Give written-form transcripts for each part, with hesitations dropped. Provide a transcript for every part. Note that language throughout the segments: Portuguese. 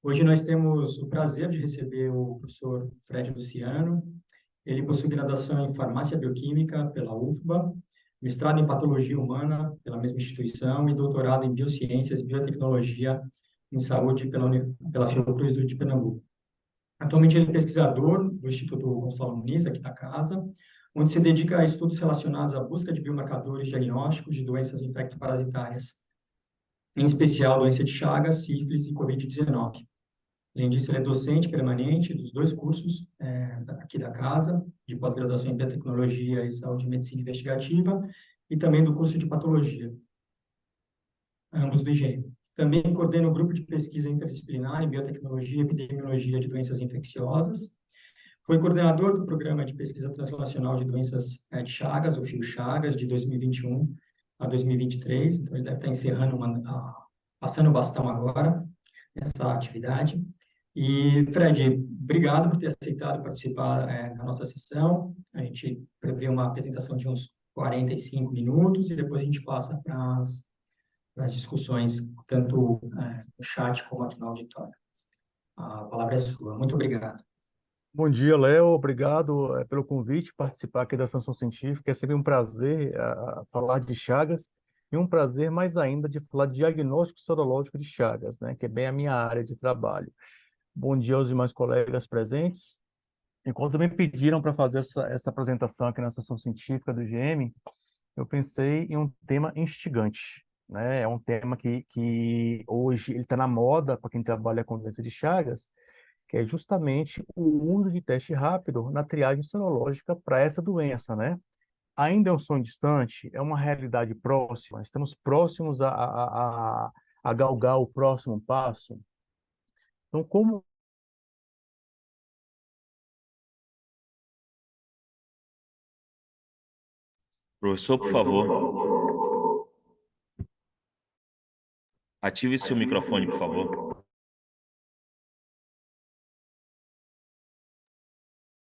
Hoje nós temos o prazer de receber o professor Fred Luciano. Ele possui graduação em Farmácia Bioquímica pela UFBA, mestrado em Patologia Humana pela mesma instituição e doutorado em Biociências e Biotecnologia em Saúde pela Fiocruz de Pernambuco. Atualmente ele é pesquisador do Instituto Gonçalo Muniz, aqui da casa, onde se dedica a estudos relacionados à busca de biomarcadores diagnósticos de doenças infecto-parasitárias, em especial doença de Chagas, sífilis e Covid-19. Além disso, ele é docente permanente dos dois cursos aqui da casa, de pós-graduação em Biotecnologia e Saúde e Medicina Investigativa, e também do curso de Patologia, ambos do IGM. Também coordena o grupo de pesquisa interdisciplinar em Biotecnologia e Epidemiologia de Doenças Infecciosas. Foi coordenador do Programa de Pesquisa Translacional de Doenças de Chagas, o FIO Chagas, de 2021 a 2023. Então, ele deve estar encerrando, passando o bastão agora, nessa atividade. E, Fred, obrigado por ter aceitado participar da nossa sessão. A gente prevê uma apresentação de uns 45 minutos e depois a gente passa para as discussões, tanto no chat como aqui no auditório. A palavra é sua. Muito obrigado. Bom dia, Léo. Obrigado pelo convite, participar aqui da Extensão Científica. É sempre um prazer falar de Chagas e um prazer mais ainda de falar de diagnóstico sorológico de Chagas, né, que é bem a minha área de trabalho. Bom dia aos demais colegas presentes. Enquanto me pediram para fazer essa apresentação aqui na Extensão Científica do IGM, eu pensei em um tema instigante, né? É um tema que hoje ele está na moda para quem trabalha com doença de Chagas, que é justamente o uso de teste rápido na triagem sorológica para essa doença, né? Ainda é um sonho distante, é uma realidade próxima, estamos próximos a galgar o próximo passo. Então, como... Professor, por favor, ative seu microfone, por favor.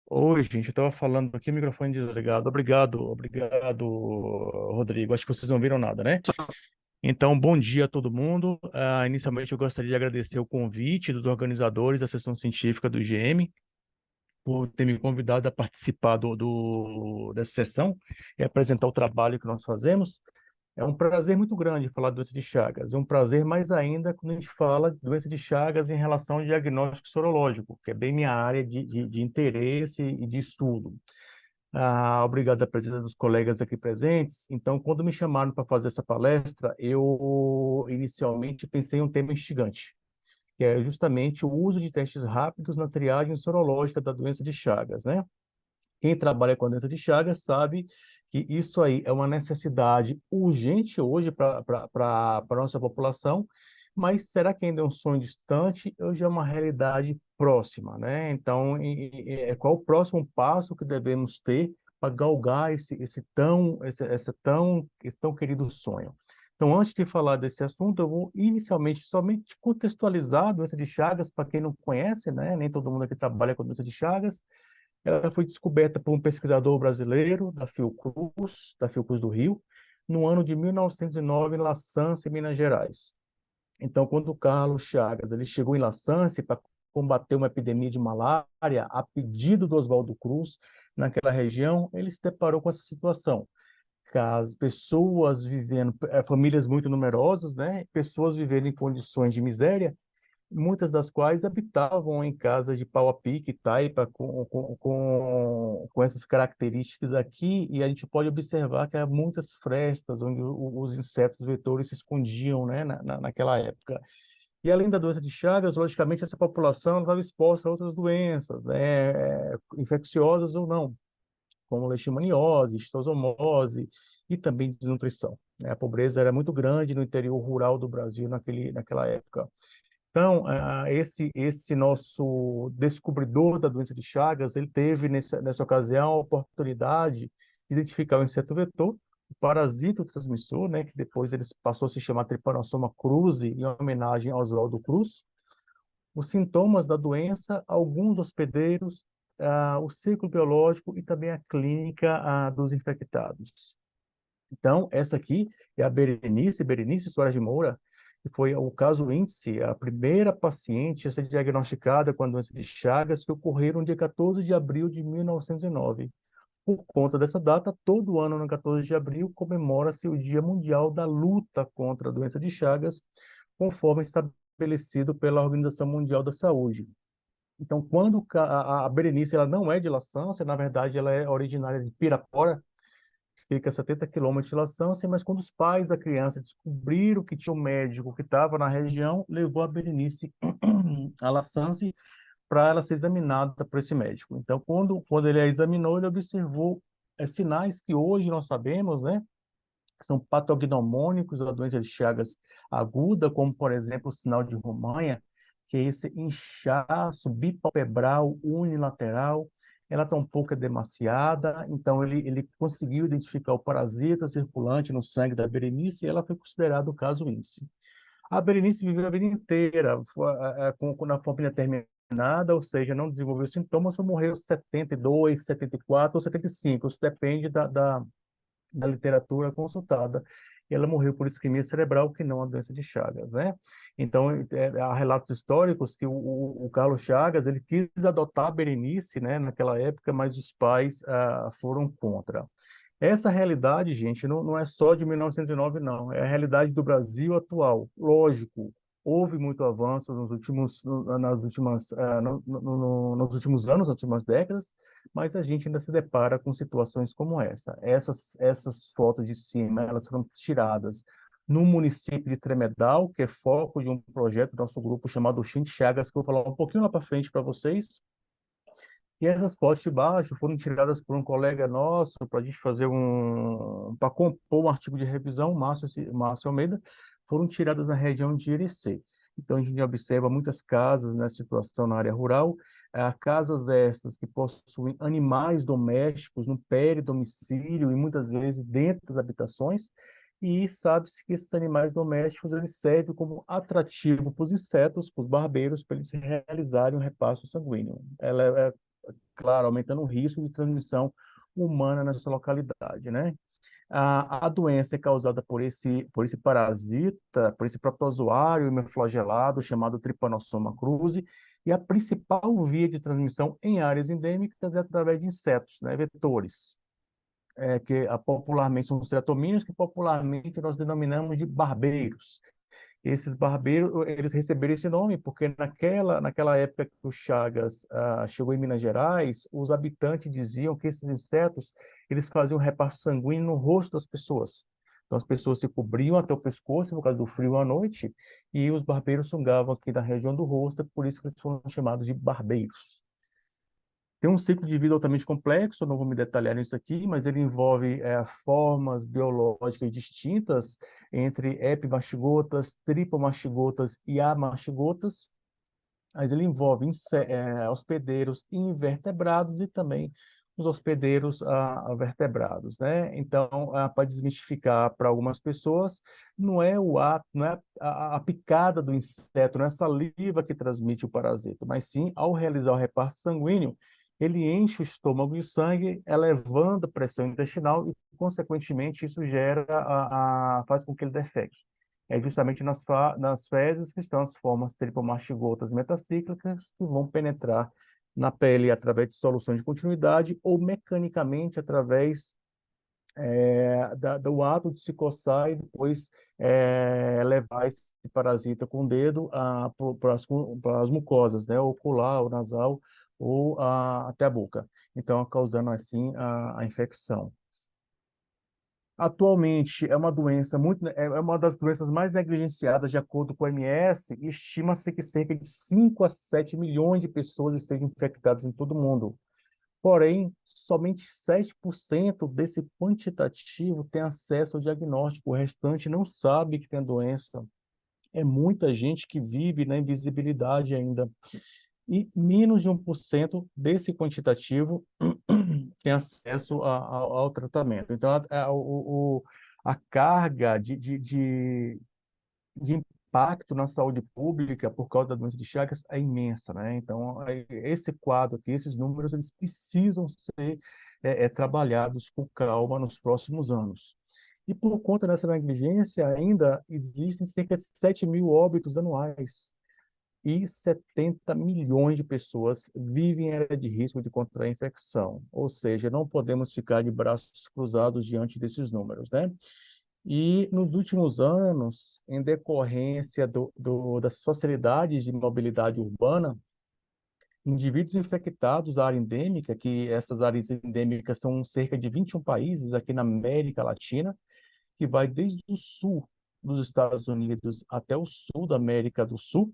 Oi, gente, eu estava falando aqui, microfone desligado. Obrigado, Rodrigo. Acho que vocês não viram nada, né? Então, bom dia a todo mundo. Inicialmente, eu gostaria de agradecer o convite dos organizadores da sessão científica do IGM por ter me convidado a participar dessa sessão e apresentar o trabalho que nós fazemos. É um prazer muito grande falar de doença de Chagas. É um prazer mais ainda quando a gente fala de doença de Chagas em relação ao diagnóstico sorológico, que é bem minha área de interesse e de estudo. Obrigado à presença dos colegas aqui presentes. Então, quando me chamaram para fazer essa palestra, eu inicialmente pensei em um tema instigante, que é justamente o uso de testes rápidos na triagem sorológica da doença de Chagas, né? Quem trabalha com a doença de Chagas sabe que isso aí é uma necessidade urgente hoje para a nossa população, mas será que ainda é um sonho distante ou já é uma realidade próxima, né? Então, qual o próximo passo que devemos ter para galgar esse tão querido sonho? Então, antes de falar desse assunto, eu vou inicialmente somente contextualizar a doença de Chagas, para quem não conhece, né? Nem todo mundo aqui trabalha com a doença de Chagas. Ela foi descoberta por um pesquisador brasileiro da Fiocruz do Rio, no ano de 1909, em La Sance, Minas Gerais. Então, quando o Carlos Chagas ele chegou em La Sance para combater uma epidemia de malária, a pedido do Oswaldo Cruz, naquela região, ele se deparou com essa situação. As pessoas vivendo, famílias muito numerosas, né? Pessoas vivendo em condições de miséria, muitas das quais habitavam em casas de pau a pique, taipa, com essas características aqui, e a gente pode observar que há muitas frestas onde os insetos vetores se escondiam, né, naquela época. E além da doença de Chagas, logicamente, essa população estava exposta a outras doenças, né, infecciosas ou não, como leishmaniose, schistosomose e também desnutrição, né? A pobreza era muito grande no interior rural do Brasil naquela época. Então, esse nosso descobridor da doença de Chagas, ele teve nessa ocasião a oportunidade de identificar o inseto vetor, o parasita transmissor, né, que depois ele passou a se chamar Trypanosoma cruzi, em homenagem ao Oswaldo Cruz, os sintomas da doença, alguns hospedeiros, o ciclo biológico e também a clínica dos infectados. Então, essa aqui é a Berenice Soares de Moura. que foi o caso índice, a primeira paciente a ser diagnosticada com a doença de Chagas, que ocorreram no dia 14 de abril de 1909. Por conta dessa data, todo ano, no 14 de abril, comemora-se o Dia Mundial da Luta contra a Doença de Chagas, conforme estabelecido pela Organização Mundial da Saúde. Então, quando a Berenice ela não é de La Sância, na verdade, ela é originária de Pirapora, que fica a 70 quilômetros de La Sância, mas quando os pais da criança descobriram que tinha um médico que estava na região, levou a Berenice a La Sância para ela ser examinada por esse médico. Então, quando ele a examinou, ele observou sinais que hoje nós sabemos, né, que são patognomônicos da doença de Chagas aguda, como, por exemplo, o sinal de Romanha, que é esse inchaço bipalpebral unilateral. Ela tampouco é demasiada, então ele conseguiu identificar o parasita circulante no sangue da Berenice e ela foi considerada o caso índice. A Berenice viveu a vida inteira com a família terminada, ou seja, não desenvolveu sintomas, ou morreu 72, 74 ou 75, isso depende da literatura consultada. E ela morreu por isquemia cerebral, que não a doença de Chagas, né? Então, há relatos históricos que o Carlos Chagas, ele quis adotar a Berenice, né, naquela época, mas os pais foram contra. Essa realidade, gente, não é só de 1909, não. É a realidade do Brasil atual. Lógico, houve muito avanço nos últimos anos, nas últimas décadas, mas a gente ainda se depara com situações como essa. Essas fotos de cima, elas foram tiradas no município de Tremedal, que é foco de um projeto do nosso grupo chamado Xinte Chagas, que eu vou falar um pouquinho lá para frente para vocês. E essas fotos de baixo foram tiradas por um colega nosso para a gente fazer para compor um artigo de revisão, Márcio Almeida, foram tiradas na região de Irecê. Então a gente observa muitas casas nessa situação na área rural, casas essas que possuem animais domésticos no domicílio e muitas vezes dentro das habitações, e sabe-se que esses animais domésticos eles servem como atrativo para os insetos, para os barbeiros, para eles realizarem um repasto sanguíneo. Ela é claro, aumentando o risco de transmissão humana nessa localidade, né? A doença é causada por esse parasita, por esse protozoário hemoflagelado chamado Trypanosoma cruzi, e a principal via de transmissão em áreas endêmicas é através de insetos, né, vetores, que popularmente são os ceratomíneos, que popularmente nós denominamos de barbeiros. Esses barbeiros, eles receberam esse nome porque naquela época que o Chagas chegou em Minas Gerais, os habitantes diziam que esses insetos, eles faziam repasto sanguíneo no rosto das pessoas. Então as pessoas se cobriam até o pescoço por causa do frio à noite e os barbeiros sungavam aqui na região do rosto, por isso que eles foram chamados de barbeiros. Tem um ciclo de vida altamente complexo, eu não vou me detalhar nisso aqui, mas ele envolve formas biológicas distintas entre epimastigotas, tripomastigotas e amastigotas, mas ele envolve hospedeiros invertebrados e também os hospedeiros vertebrados, né? Então, para desmistificar para algumas pessoas, não é o ato, não é a picada do inseto, não é a saliva que transmite o parasito, mas sim, ao realizar o reparto sanguíneo, ele enche o estômago de sangue, elevando a pressão intestinal e, consequentemente, isso faz com que ele defeque. É justamente nas fezes que estão as formas tripomastigotas metacíclicas que vão penetrar na pele através de soluções de continuidade ou mecanicamente através do ato de se coçar e depois levar esse parasita com o dedo para as mucosas, né, ocular, ou nasal, ou até a boca. Então, causando assim a infecção. Atualmente é uma doença é uma das doenças mais negligenciadas de acordo com a OMS, e estima-se que cerca de 5 a 7 milhões de pessoas estejam infectadas em todo o mundo. Porém, somente 7% desse quantitativo tem acesso ao diagnóstico, o restante não sabe que tem a doença. É muita gente que vive na invisibilidade ainda. E menos de 1% desse quantitativo tem acesso ao tratamento. Então, a carga de impacto na saúde pública por causa da doença de Chagas é imensa, né? Então, esse quadro aqui, esses números, eles precisam ser trabalhados com calma nos próximos anos. E por conta dessa negligência, ainda existem cerca de 7 mil óbitos anuais. E 70 milhões de pessoas vivem em área de risco de contrair infecção. Ou seja, não podemos ficar de braços cruzados diante desses números, né? E nos últimos anos, em decorrência das facilidades de mobilidade urbana, indivíduos infectados da área endêmica, que essas áreas endêmicas são cerca de 21 países aqui na América Latina, que vai desde o sul dos Estados Unidos até o sul da América do Sul.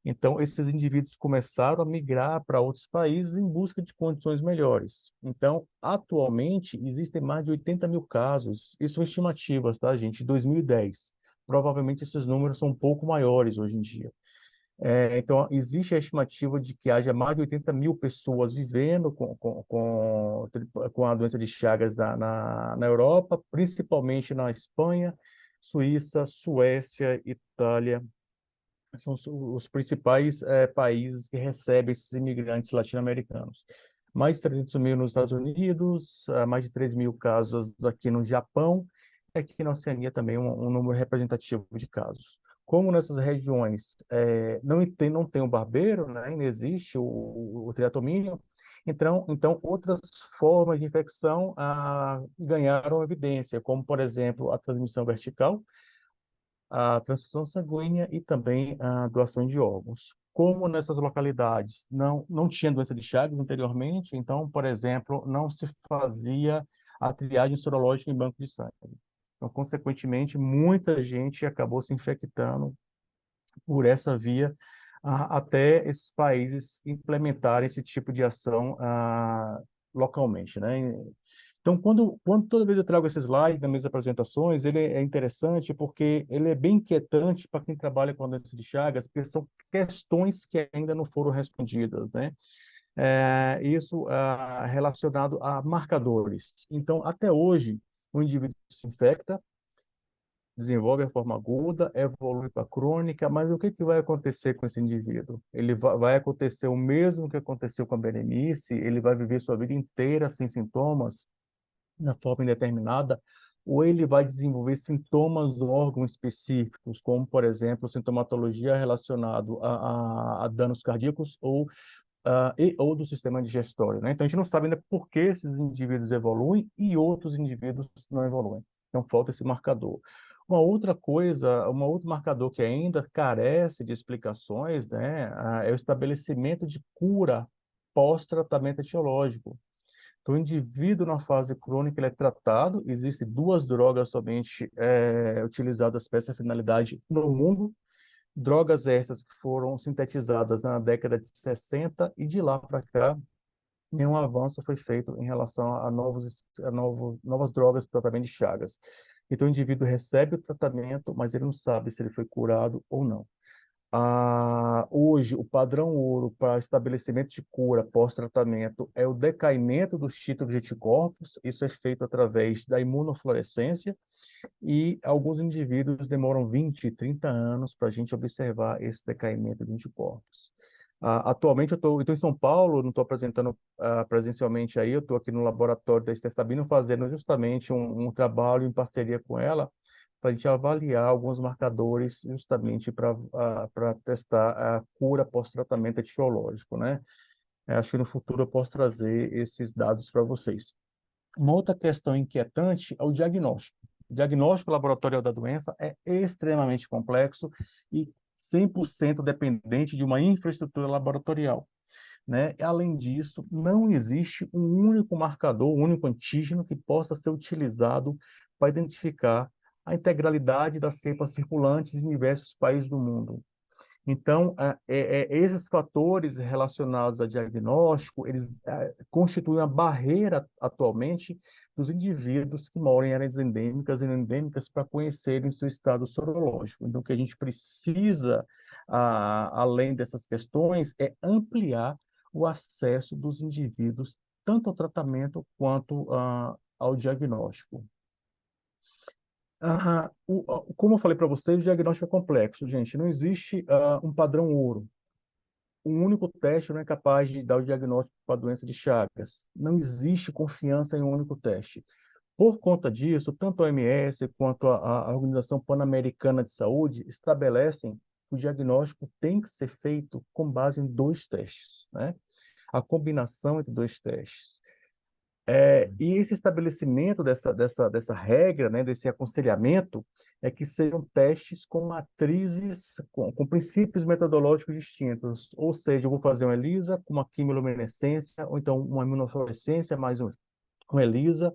Então, esses indivíduos começaram a migrar para outros países em busca de condições melhores. Então, atualmente, existem mais de 80 mil casos. Isso são estimativas, tá, gente? De 2010. Provavelmente esses números são um pouco maiores hoje em dia. Então, existe a estimativa de que haja mais de 80 mil pessoas vivendo com a doença de Chagas na Europa, principalmente na Espanha, Suíça, Suécia, Itália. São os principais países que recebem esses imigrantes latino-americanos. Mais de 300 mil nos Estados Unidos, mais de 3 mil casos aqui no Japão, e aqui na Oceania também um número representativo de casos. Como nessas regiões não tem o barbeiro, né, ainda existe o triatomínio, então outras formas de infecção ganharam evidência, como, por exemplo, a transmissão vertical, a transfusão sanguínea e também a doação de órgãos. Como nessas localidades não tinha doença de Chagas anteriormente, então, por exemplo, não se fazia a triagem sorológica em banco de sangue. Então, consequentemente, muita gente acabou se infectando por essa via, até esses países implementarem esse tipo de ação localmente, né? Então, quando toda vez eu trago esse slide nas minhas apresentações, ele é interessante porque ele é bem inquietante para quem trabalha com a doença de Chagas, porque são questões que ainda não foram respondidas, né? Isso relacionado a marcadores. Então, até hoje, o indivíduo se infecta, desenvolve a forma aguda, evolui para crônica, mas o que que vai acontecer com esse indivíduo? Ele vai acontecer o mesmo que aconteceu com a beremice, ele vai viver sua vida inteira sem sintomas, na forma indeterminada, ou ele vai desenvolver sintomas do órgão específicos, como, por exemplo, sintomatologia relacionada a danos cardíacos ou do sistema digestório, né? Então, a gente não sabe ainda por que esses indivíduos evoluem e outros indivíduos não evoluem. Então, falta esse marcador. Uma outra coisa, um outro marcador que ainda carece de explicações, né, é o estabelecimento de cura pós-tratamento etiológico. Então, o indivíduo na fase crônica ele é tratado, existem duas drogas somente utilizadas para essa finalidade no mundo, drogas essas que foram sintetizadas na década de 60 e de lá para cá nenhum avanço foi feito em relação novas drogas para tratamento de Chagas. Então, o indivíduo recebe o tratamento, mas ele não sabe se ele foi curado ou não. Hoje, o padrão ouro para estabelecimento de cura pós-tratamento é o decaimento dos títulos de anticorpos. Isso é feito através da imunofluorescência e alguns indivíduos demoram 20, 30 anos para a gente observar esse decaimento de anticorpos. Atualmente, eu estou em São Paulo, não estou apresentando presencialmente aí, eu estou aqui no laboratório da Estestabino fazendo justamente um trabalho em parceria com ela, para a gente avaliar alguns marcadores justamente para testar a cura pós-tratamento etiológico, né? Acho que no futuro eu posso trazer esses dados para vocês. Uma outra questão inquietante é o diagnóstico. O diagnóstico laboratorial da doença é extremamente complexo e 100% dependente de uma infraestrutura laboratorial, né? Além disso, não existe um único marcador, um único antígeno que possa ser utilizado para identificar a integralidade das cepas circulantes em diversos países do mundo. Então, esses fatores relacionados a diagnóstico, eles constituem uma barreira atualmente dos indivíduos que moram em áreas endêmicas e endêmicas para conhecerem seu estado sorológico. Então, o que a gente precisa, além dessas questões, é ampliar o acesso dos indivíduos tanto ao tratamento quanto ao diagnóstico. Como eu falei para vocês, o diagnóstico é complexo, gente. Não existe um padrão ouro. Um único teste não é capaz de dar o diagnóstico para a doença de Chagas. Não existe confiança em um único teste. Por conta disso, tanto a OMS quanto a Organização Pan-Americana de Saúde estabelecem que o diagnóstico tem que ser feito com base em dois testes, né? A combinação entre dois testes. E esse estabelecimento dessa regra, né, desse aconselhamento, é que sejam testes com matrizes, com princípios metodológicos distintos. Ou seja, eu vou fazer uma ELISA com uma quimiluminescência, ou então uma imunofluorescência mais um ELISA,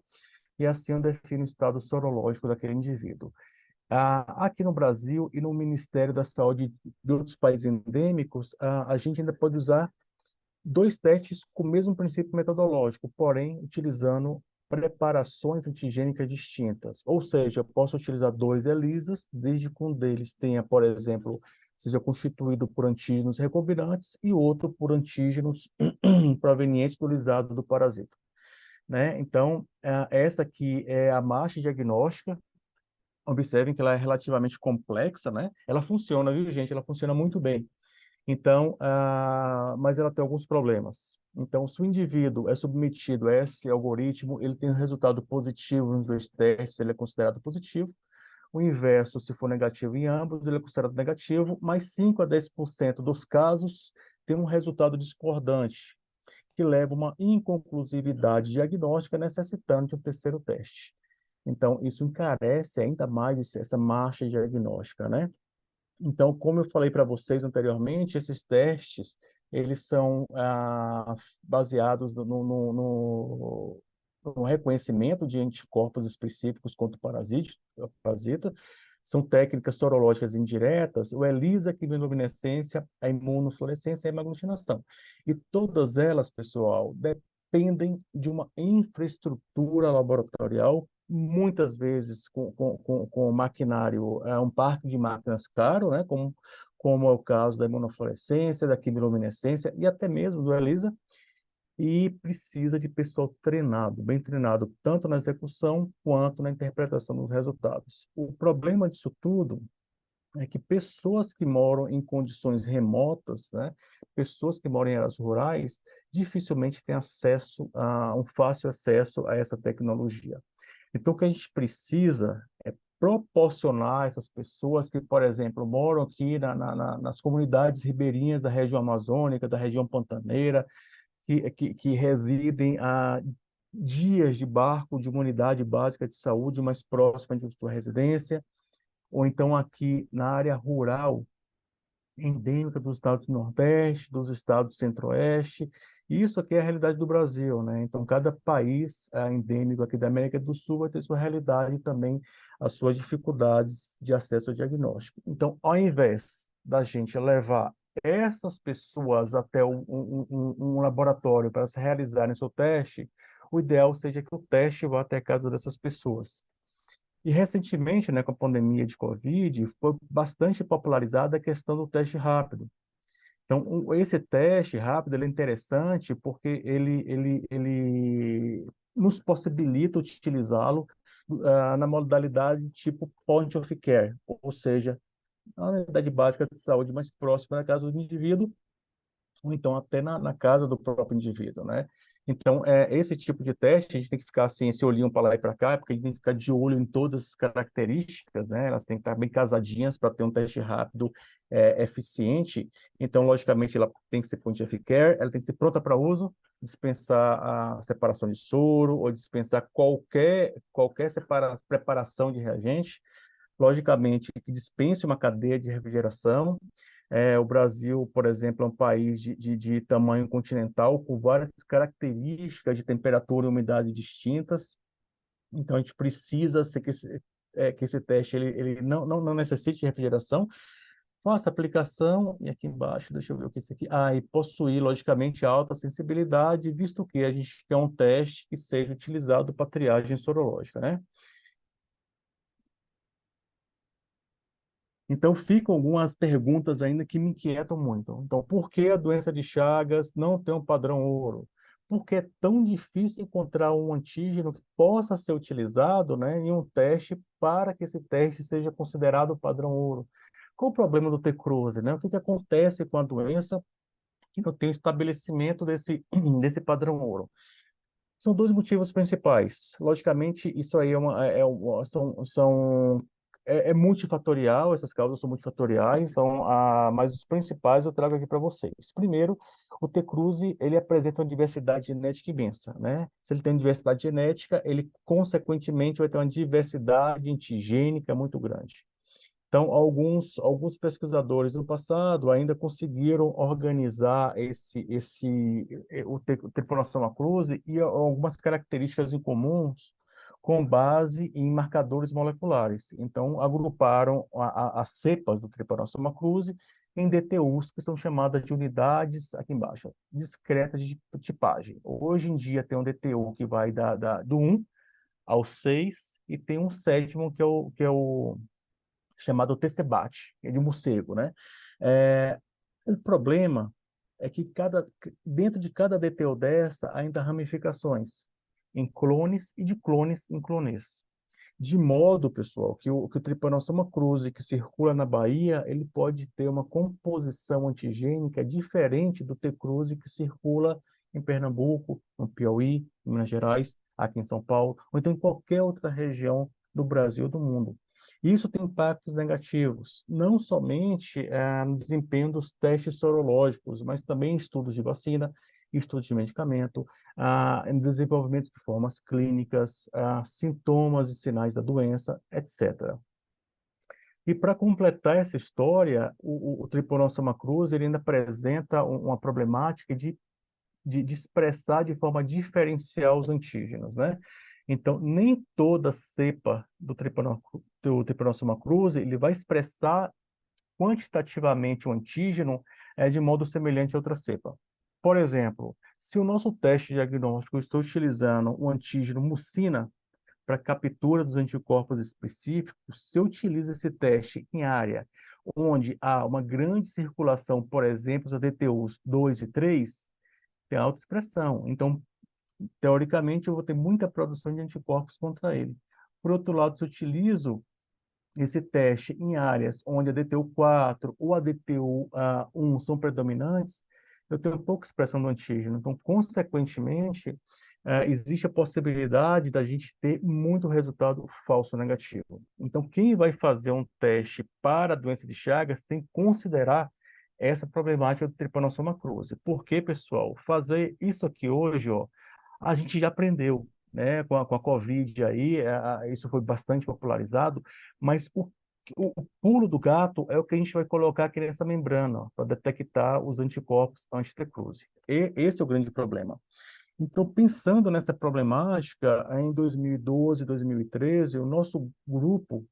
e assim eu defino o estado sorológico daquele indivíduo. Aqui no Brasil e no Ministério da Saúde de outros países endêmicos, a gente ainda pode usar dois testes com o mesmo princípio metodológico, porém utilizando preparações antigênicas distintas. Ou seja, eu posso utilizar dois ELISAs, desde que um deles tenha, por exemplo, seja constituído por antígenos recombinantes e outro por antígenos provenientes do lisado do parasita, né? Então, essa aqui é a marcha diagnóstica. Observem que ela é relativamente complexa, né? Ela funciona, viu, gente? Ela funciona muito bem. Então, mas ela tem alguns problemas. Então, se o indivíduo é submetido a esse algoritmo, ele tem um resultado positivo nos dois testes, ele é considerado positivo. O inverso, se for negativo em ambos, ele é considerado negativo, mas 5 a 10% dos casos tem um resultado discordante, que leva a uma inconclusividade diagnóstica, necessitando de um terceiro teste. Então, isso encarece ainda mais essa marcha diagnóstica, né? Então, como eu falei para vocês anteriormente, esses testes, eles são baseados no reconhecimento de anticorpos específicos contra o parasita. São técnicas sorológicas indiretas, o ELISA, a quimiluminescência, a imunofluorescência e a hemaglutinação. E todas elas, pessoal, dependem de uma infraestrutura laboratorial, muitas vezes com maquinário, um parque de máquinas caro, né, como é o caso da imunofluorescência, da quimiluminescência e até mesmo do ELISA, e precisa de pessoal treinado, bem treinado, tanto na execução quanto na interpretação dos resultados. O problema disso tudo é que pessoas que moram em condições remotas, né, pessoas que moram em áreas rurais, dificilmente têm acesso um fácil acesso a essa tecnologia. Então, o que a gente precisa é proporcionar a essas pessoas que, por exemplo, moram aqui nas comunidades ribeirinhas da região amazônica, da região pantaneira, que residem a dias de barco de uma unidade básica de saúde mais próxima de sua residência, ou então aqui na área rural, endêmica dos estados do Nordeste, dos estados do Centro-Oeste. Isso aqui é a realidade do Brasil, né? Então, cada país endêmico aqui da América do Sul vai ter sua realidade e também as suas dificuldades de acesso ao diagnóstico. Então, ao invés da gente levar essas pessoas até um laboratório para se realizarem seu teste, o ideal seja que o teste vá até a casa dessas pessoas. E recentemente, né, com a pandemia de Covid, foi bastante popularizada a questão do teste rápido. Então, esse teste rápido ele é interessante porque ele nos possibilita utilizá-lo na modalidade tipo point of care, ou seja, a unidade básica de saúde mais próxima da casa do indivíduo, ou então até na casa do próprio indivíduo, né? Então, esse tipo de teste, a gente tem que ficar assim, esse olhinho para lá e para cá, porque a gente tem que ficar de olho em todas as características, né? Elas têm que estar bem casadinhas para ter um teste rápido, eficiente. Então, logicamente, ela tem que ser point of care, ela tem que ser pronta para uso, dispensar a separação de soro ou dispensar qualquer preparação de reagente. Logicamente, que dispense uma cadeia de refrigeração. O Brasil, por exemplo, é um país de tamanho continental, com várias características de temperatura e umidade distintas. Então, a gente precisa que esse teste ele não necessite de refrigeração. Faça a aplicação, e aqui embaixo, deixa eu ver o que é isso aqui. E possuir, logicamente, alta sensibilidade, visto que a gente quer um teste que seja utilizado para triagem sorológica, né? Então, ficam algumas perguntas ainda que me inquietam muito. Então, por que a doença de Chagas não tem um padrão ouro? Por que é tão difícil encontrar um antígeno que possa ser utilizado, né, em um teste para que esse teste seja considerado padrão ouro? Qual o problema do T-Cruze, né? O que acontece com a doença que não tem estabelecimento desse padrão ouro? São dois motivos principais. Logicamente, isso aí é multifatorial, essas causas são multifatoriais, então, mas os principais eu trago aqui para vocês. Primeiro, o T-Cruzi, ele apresenta uma diversidade genética imensa, né? Se ele tem diversidade genética, ele, consequentemente, vai ter uma diversidade antigênica muito grande. Então, alguns pesquisadores no passado ainda conseguiram organizar o Trypanosoma cruzi e algumas características em comuns com base em marcadores moleculares. Então, agruparam as cepas do Trypanosoma cruzi em DTUs, que são chamadas de unidades, aqui embaixo, discretas de tipagem. Hoje em dia tem um DTU que vai do 1 ao 6 e tem um sétimo que é o chamado testebate, é de morcego, né? É, o problema é que dentro de cada DTO dessa ainda há ramificações em clones e de clones em clones. De modo, pessoal, que o Trypanosoma cruzi que circula na Bahia, ele pode ter uma composição antigênica diferente do T. cruzi que circula em Pernambuco, no Piauí, em Minas Gerais, aqui em São Paulo, ou então em qualquer outra região do Brasil ou do mundo. Isso tem impactos negativos, não somente no desempenho dos testes sorológicos, mas também em estudos de vacina, estudos de medicamento, em desenvolvimento de formas clínicas, sintomas e sinais da doença, etc. E para completar essa história, o Trypanosoma cruzi ele ainda apresenta uma problemática de expressar de forma diferencial os antígenos, né? Então, nem toda cepa do Trypanosoma cruzi ele vai expressar quantitativamente o antígeno de modo semelhante a outra cepa. Por exemplo, se o nosso teste diagnóstico está utilizando o antígeno mucina para captura dos anticorpos específicos, se eu utilizo esse teste em área onde há uma grande circulação, por exemplo, os DTUs 2 e 3, tem alta expressão. Então, teoricamente, eu vou ter muita produção de anticorpos contra ele. Por outro lado, se eu utilizo esse teste em áreas onde a DTU4 ou a DTU1 são predominantes, eu tenho pouca expressão do antígeno. Então, consequentemente, existe a possibilidade da gente ter muito resultado falso negativo. Então, quem vai fazer um teste para a doença de Chagas tem que considerar essa problemática do Trypanosoma cruzi. Porque, pessoal, fazer isso aqui hoje, ó, a gente já aprendeu, né? Com a Covid aí, isso foi bastante popularizado, mas o pulo do gato é o que a gente vai colocar aqui nessa membrana, para detectar os anticorpos anti-T. cruzi. E esse é o grande problema. Então, pensando nessa problemática, em 2012, 2013, o nosso grupo,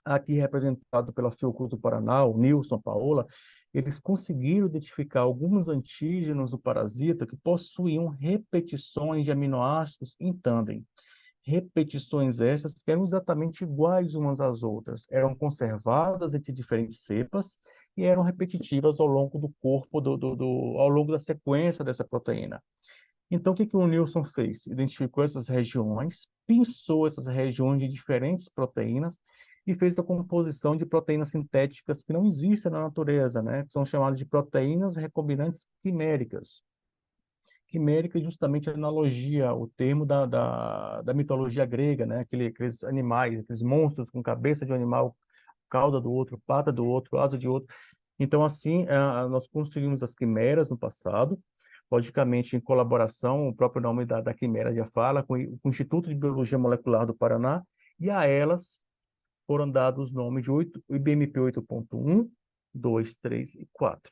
aqui representado pela Fiocruz do Paraná, o Nilson, a Paola, eles conseguiram identificar alguns antígenos do parasita que possuíam repetições de aminoácidos em tândem. Repetições essas que eram exatamente iguais umas às outras, eram conservadas entre diferentes cepas e eram repetitivas ao longo do corpo, ao longo da sequência dessa proteína. Então, o que o Nilson fez? Identificou essas regiões, pinçou essas regiões de diferentes proteínas e fez a composição de proteínas sintéticas que não existem na natureza, né? Que são chamadas de proteínas recombinantes quiméricas. Quimérica é justamente a analogia, o termo da mitologia grega, né? Aqueles animais, aqueles monstros com cabeça de um animal, cauda do outro, pata do outro, asa de outro. Então, assim, nós construímos as quimeras no passado, logicamente em colaboração, o próprio nome da quimera já fala, com o Instituto de Biologia Molecular do Paraná, e a elas foram dados os nomes de IBMP 8.1, 2, 3 e 4.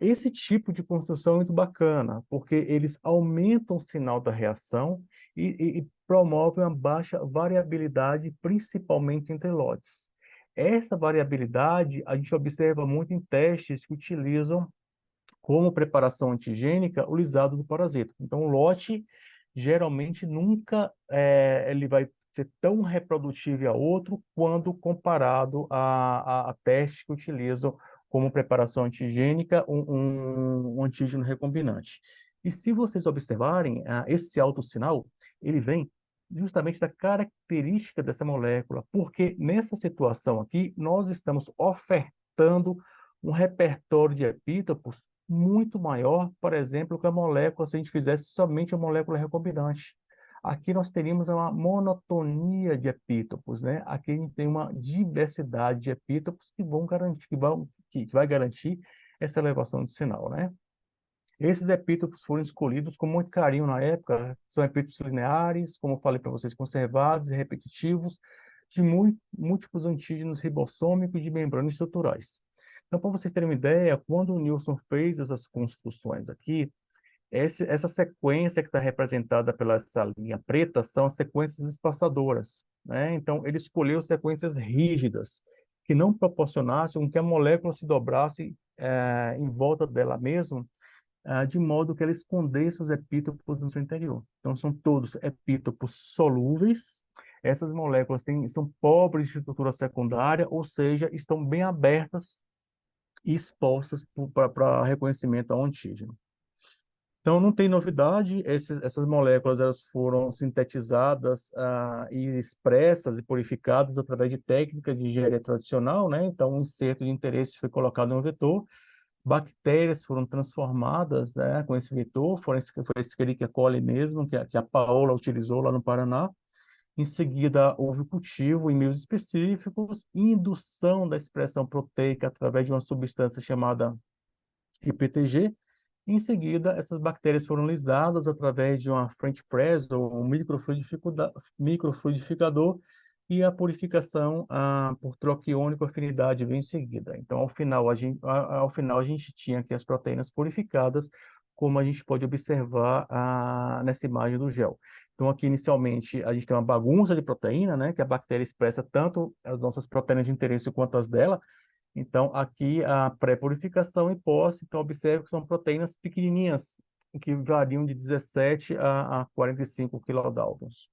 Esse tipo de construção é muito bacana, porque eles aumentam o sinal da reação e promovem uma baixa variabilidade, principalmente entre lotes. Essa variabilidade a gente observa muito em testes que utilizam como preparação antigênica o lisado do parasita. Então, o lote geralmente nunca ele vai ser tão reprodutível a outro quando comparado a testes que utilizam como preparação antigênica um antígeno recombinante. E se vocês observarem, esse alto sinal, ele vem justamente da característica dessa molécula, porque nessa situação aqui, nós estamos ofertando um repertório de epítopos muito maior, por exemplo, que a molécula, se a gente fizesse somente a molécula recombinante. Aqui nós teríamos uma monotonia de epítopos, né? Aqui a gente tem uma diversidade de epítopos que vão garantir, que vai garantir essa elevação de sinal, né? Esses epítopos foram escolhidos com muito carinho na época, são epítopos lineares, como eu falei para vocês, conservados e repetitivos, de múltiplos antígenos ribossômicos de membranas estruturais. Então, para vocês terem uma ideia, quando o Nilson fez essas construções aqui, essa sequência que está representada pela essa linha preta são as sequências espaçadoras, né? Então, ele escolheu sequências rígidas, que não proporcionassem que a molécula se dobrasse em volta dela mesma, de modo que ela escondesse os epítopos no seu interior. Então, são todos epítopos solúveis. Essas moléculas são pobres de estrutura secundária, ou seja, estão bem abertas e expostas para reconhecimento ao antígeno. Então, não tem novidade, essas moléculas elas foram sintetizadas e expressas e purificadas através de técnicas de engenharia tradicional, né? Então, um inserto de interesse foi colocado no vetor, bactérias foram transformadas, né, com esse vetor, foi esse Escherichia coli mesmo, que a Paola utilizou lá no Paraná. Em seguida, houve o cultivo em meios específicos, indução da expressão proteica através de uma substância chamada IPTG. Em seguida, essas bactérias foram lisadas através de uma French press ou um microfluidificador e a purificação por troca iônico afinidade vem em seguida. Então, ao final, a gente tinha aqui as proteínas purificadas, como a gente pode observar nessa imagem do gel. Então, aqui, inicialmente, a gente tem uma bagunça de proteína, né, que a bactéria expressa tanto as nossas proteínas de interesse quanto as dela. Então, aqui a pré-purificação e pós, então observe que são proteínas pequenininhas, que variam de 17 a 45 kilodaltons.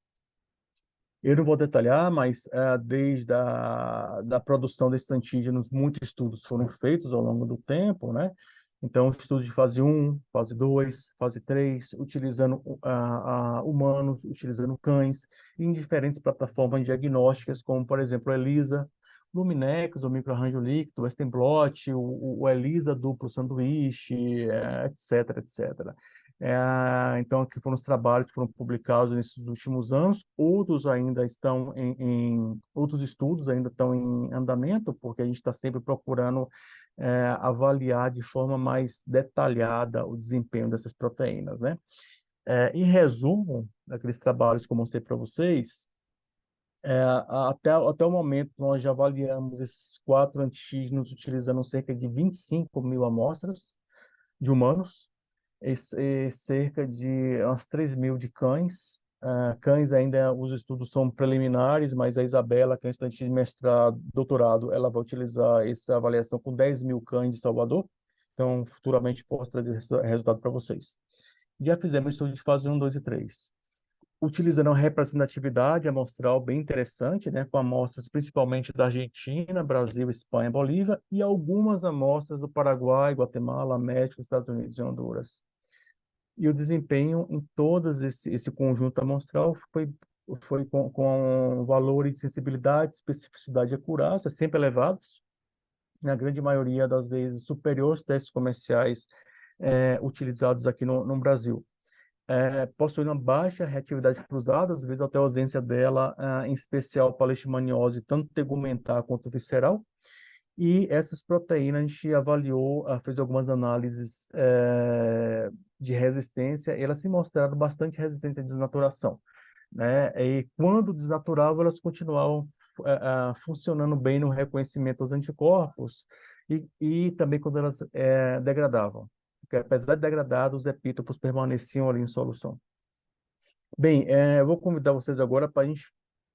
Eu não vou detalhar, mas desde da produção desses antígenos, muitos estudos foram feitos ao longo do tempo, né? Então, estudos de fase 1, fase 2, fase 3, utilizando humanos, utilizando cães, em diferentes plataformas diagnósticas, como, por exemplo, a ELISA, Luminex, o microarranjo líquido, o Western blot, o ELISA duplo sanduíche, etc, etc. Então, aqui foram os trabalhos que foram publicados nesses últimos anos. Outros ainda estão outros estudos ainda estão em andamento, porque a gente está sempre procurando avaliar de forma mais detalhada o desempenho dessas proteínas, né? Em resumo, daqueles trabalhos que eu mostrei para vocês, até o momento nós já avaliamos esses 4 antígenos utilizando cerca de 25 mil amostras de humanos, e cerca de umas 3 mil de cães. Cães ainda, os estudos são preliminares, mas a Isabela, que é estudante de mestrado, doutorado, ela vai utilizar essa avaliação com 10 mil cães de Salvador. Então, futuramente posso trazer resultado para vocês. Já fizemos estudo de fase 1, 2 e 3. Utilizando uma representatividade amostral bem interessante, né, com amostras principalmente da Argentina, Brasil, Espanha, Bolívia, e algumas amostras do Paraguai, Guatemala, México, Estados Unidos e Honduras. E o desempenho em todos esse conjunto amostral foi com valores de sensibilidade, especificidade e acurácia sempre elevados, na grande maioria das vezes superiores aos testes comerciais utilizados aqui no Brasil. Possui uma baixa reatividade cruzada, às vezes até a ausência dela, em especial para a leishmaniose, tanto tegumentar quanto visceral. E essas proteínas a gente avaliou, fez algumas análises de resistência, e elas se mostraram bastante resistentes à desnaturação, né? E quando desnaturavam, elas continuavam funcionando bem no reconhecimento dos anticorpos e também quando elas degradavam. Porque apesar de degradados, os epítopos permaneciam ali em solução. Bem, eu vou convidar vocês agora para a gente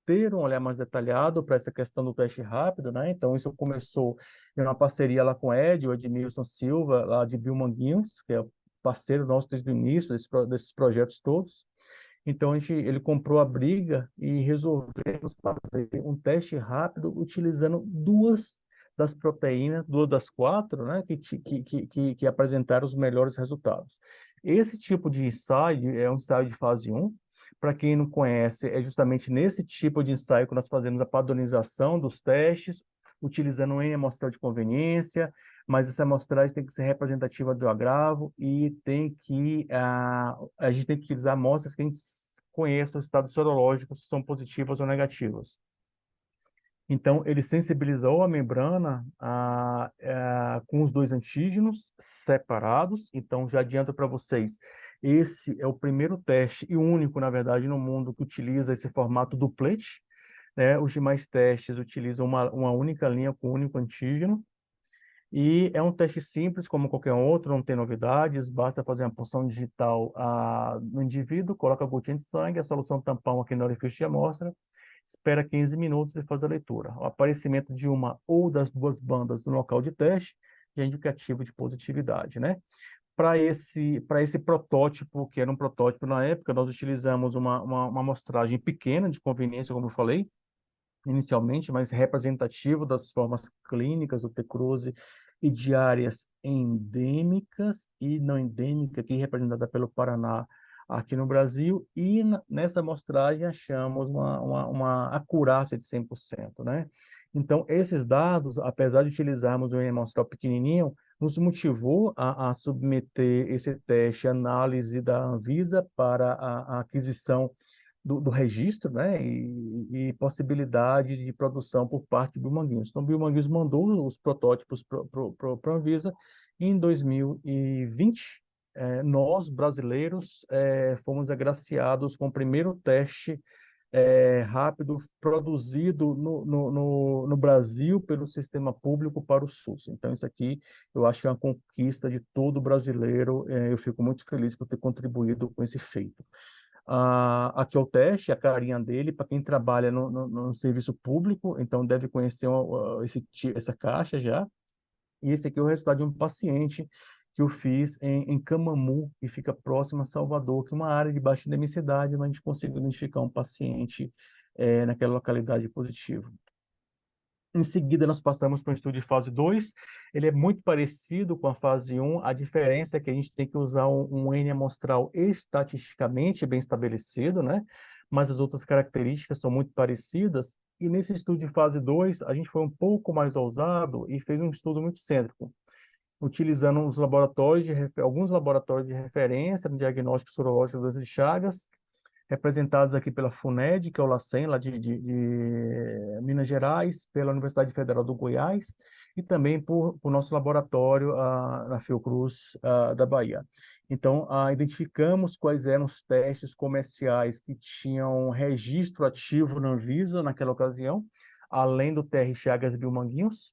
ter um olhar mais detalhado para essa questão do teste rápido, né? Então, isso começou em uma parceria lá com o Edmilson Silva, lá de Biomanguinhos, que é parceiro nosso desde o início desses projetos todos. Então, ele comprou a briga e resolvemos fazer um teste rápido utilizando 2 das proteínas, 2 das 4, né, que apresentaram os melhores resultados. Esse tipo de ensaio é um ensaio de fase 1. Para quem não conhece, é justamente nesse tipo de ensaio que nós fazemos a padronização dos testes, utilizando um N amostral de conveniência, mas essa amostragem tem que ser representativa do agravo e a gente tem que utilizar amostras que a gente conheça os estados sorológicos, se são positivas ou negativas. Então, ele sensibilizou a membrana com os dois antígenos separados. Então, já adianto para vocês, esse é o primeiro teste e único, na verdade, no mundo que utiliza esse formato duplet, né? Os demais testes utilizam uma única linha com um único antígeno. E é um teste simples, como qualquer outro, não tem novidades, basta fazer uma punção digital no indivíduo, coloca a gotinha de sangue, a solução tampão aqui no orifício de amostra, espera 15 minutos e faz a leitura. O aparecimento de uma ou das duas bandas no local de teste é indicativo de positividade, né? Para esse protótipo, que era um protótipo na época, nós utilizamos uma amostragem pequena de conveniência, como eu falei, inicialmente, mas representativo das formas clínicas do T-cruzi e de áreas endêmicas e não endêmicas, aqui representada pelo Paraná, aqui no Brasil, e nessa amostragem achamos uma acurácia de 100%, né? Então, esses dados, apesar de utilizarmos um amostral pequenininho, nos motivou a submeter esse teste à análise da Anvisa para a aquisição do registro, né, e possibilidade de produção por parte do Biomanguinhos. Então, o Biomanguinhos mandou os protótipos para a Anvisa e em 2020, nós, brasileiros, fomos agraciados com o primeiro teste rápido produzido no Brasil pelo sistema público para o SUS. Então, isso aqui eu acho que é uma conquista de todo brasileiro. Eu fico muito feliz por ter contribuído com esse feito. Aqui é o teste, a carinha dele, para quem trabalha no serviço público, então deve conhecer essa caixa já. E esse aqui é o resultado de um paciente que eu fiz em Camamu, que fica próximo a Salvador, que é uma área de baixa endemicidade, mas a gente conseguiu identificar um paciente naquela localidade positivo. Em seguida, nós passamos para o estudo de fase 2. Ele é muito parecido com a fase 1. A diferença é que a gente tem que usar um N amostral estatisticamente bem estabelecido, né? Mas as outras características são muito parecidas. E nesse estudo de fase 2, a gente foi um pouco mais ousado e fez um estudo muito cêntrico, utilizando alguns laboratórios de referência no diagnóstico sorológico das doenças de Chagas, representados aqui pela FUNED, que é o LACEN, lá de Minas Gerais, pela Universidade Federal do Goiás, e também por nosso laboratório na Fiocruz da Bahia. Então, identificamos quais eram os testes comerciais que tinham registro ativo na Anvisa naquela ocasião, além do TR Chagas Biomanguinhos.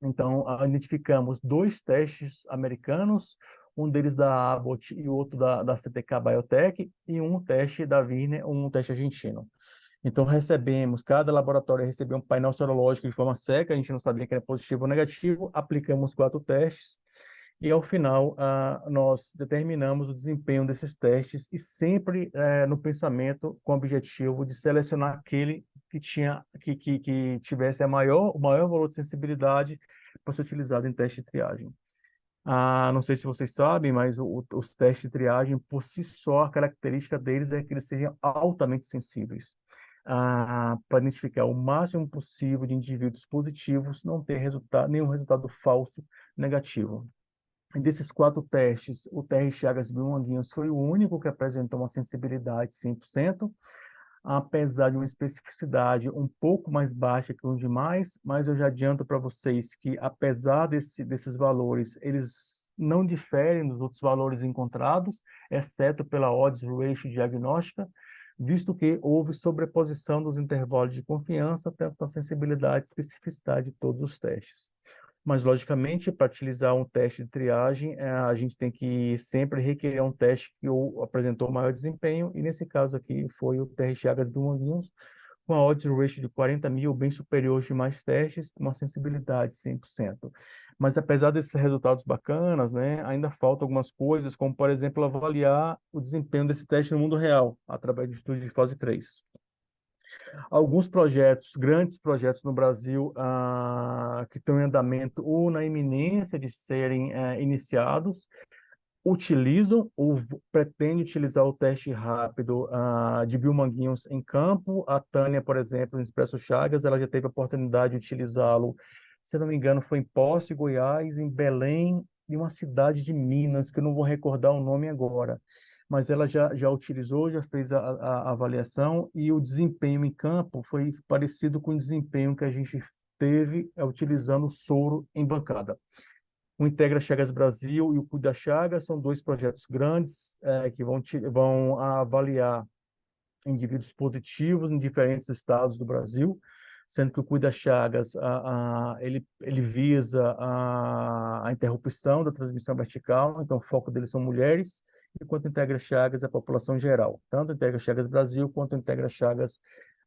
Então, identificamos 2 testes americanos, um deles da Abbott e o outro da CTK Biotech, e um teste da Virner, um teste argentino. Então, cada laboratório recebeu um painel sorológico de forma seca, a gente não sabia que era positivo ou negativo, aplicamos 4 testes, e ao final, nós determinamos o desempenho desses testes, e sempre no pensamento com o objetivo de selecionar aquele que tivesse o maior valor de sensibilidade para ser utilizado em teste de triagem. Não sei se vocês sabem, mas os testes de triagem, por si só, a característica deles é que eles sejam altamente sensíveis. Para identificar o máximo possível de indivíduos positivos, não ter nenhum resultado falso negativo. E desses 4 testes, o TR Chagas Biomanguinhos foi o único que apresentou uma sensibilidade de 100%, apesar de uma especificidade um pouco mais baixa que os demais, mas eu já adianto para vocês que, apesar desses valores, eles não diferem dos outros valores encontrados, exceto pela odds ratio diagnóstica, visto que houve sobreposição dos intervalos de confiança, tanto na sensibilidade e especificidade de todos os testes. Mas, logicamente, para utilizar um teste de triagem, a gente tem que sempre requerer um teste que apresentou maior desempenho, e nesse caso aqui foi o TR Chagas Biomanguinhos, com a odds ratio de 40.000, bem superior aos demais testes, com uma sensibilidade de 100%. Mas, apesar desses resultados bacanas, né, ainda faltam algumas coisas, como, por exemplo, avaliar o desempenho desse teste no mundo real, através de estudo de fase 3. Alguns grandes projetos no Brasil, que estão em andamento ou na iminência de serem iniciados, utilizam ou pretendem utilizar o teste rápido de Biomanguinhos em campo. A Tânia, por exemplo, no Expresso Chagas, ela já teve a oportunidade de utilizá-lo se não me engano, foi em Poços de Goiás, em Belém e uma cidade de Minas, que eu não vou recordar o nome agora. Mas ela já utilizou, já fez a avaliação e o desempenho em campo foi parecido com o desempenho que a gente teve utilizando o soro em bancada. O Integra Chagas Brasil e o Cuida Chagas são dois projetos grandes que vão avaliar indivíduos positivos em diferentes estados do Brasil, sendo que o Cuida Chagas ele visa a interrupção da transmissão vertical, então o foco deles são mulheres, enquanto o Integra Chagas é a população geral, tanto o Integra Chagas Brasil quanto o Integra Chagas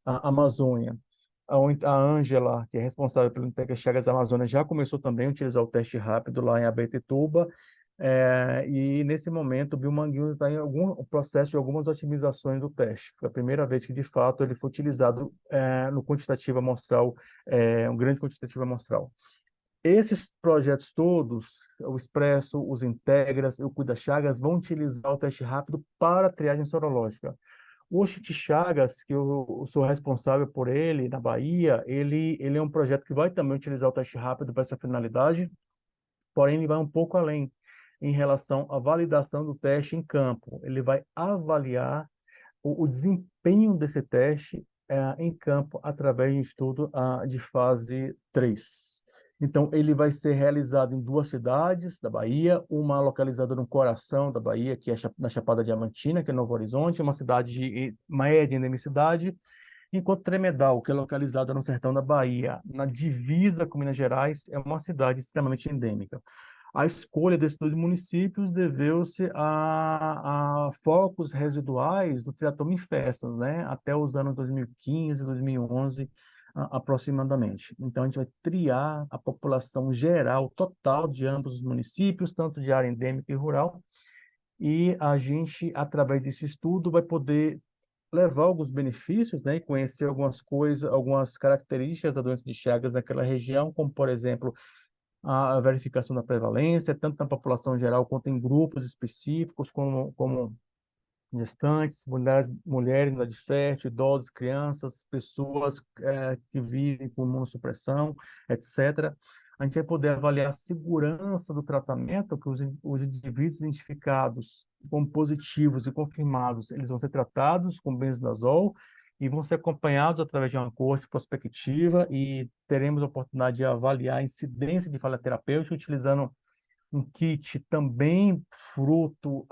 Amazônia. A Ângela, que é responsável pelo Integra Chagas Amazônia, já começou também a utilizar o teste rápido lá em Abaetetuba, e nesse momento o Biomanguinhos está em algum processo de algumas otimizações do teste. Foi a primeira vez que, de fato, ele foi utilizado no quantitativo amostral, um grande quantitativo amostral. Esses projetos todos, o Expresso, os Integras e o Cuida Chagas, vão utilizar o teste rápido para a triagem sorológica. O Oxite Chagas, que eu sou responsável por ele na Bahia, ele é um projeto que vai também utilizar o teste rápido para essa finalidade, porém ele vai um pouco além em relação à validação do teste em campo. Ele vai avaliar o desempenho desse teste em campo através de um estudo de fase 3. Então, ele vai ser realizado em duas cidades da Bahia, uma localizada no coração da Bahia, que é na Chapada Diamantina, que é Novo Horizonte, uma cidade de média endemicidade, enquanto Tremedal, que é localizada no sertão da Bahia, na divisa com Minas Gerais, é uma cidade extremamente endêmica. A escolha desses dois municípios deveu-se a focos residuais do triatoma infestas, né? Até os anos 2015, 2011, aproximadamente. Então, a gente vai triar a população geral, total de ambos os municípios, tanto de área endêmica e rural, e a gente, através desse estudo, vai poder levar alguns benefícios, né, e conhecer algumas coisas, algumas características da doença de Chagas naquela região, como, por exemplo, a verificação da prevalência, tanto na população geral quanto em grupos específicos, como gestantes, mulheres na idade fértil, idosos, crianças, pessoas que vivem com imunossupressão, etc. A gente vai poder avaliar a segurança do tratamento, que os indivíduos identificados como positivos e confirmados, eles vão ser tratados com benzidazol e vão ser acompanhados através de uma coorte prospectiva e teremos a oportunidade de avaliar a incidência de falha terapêutica utilizando um kit também fruto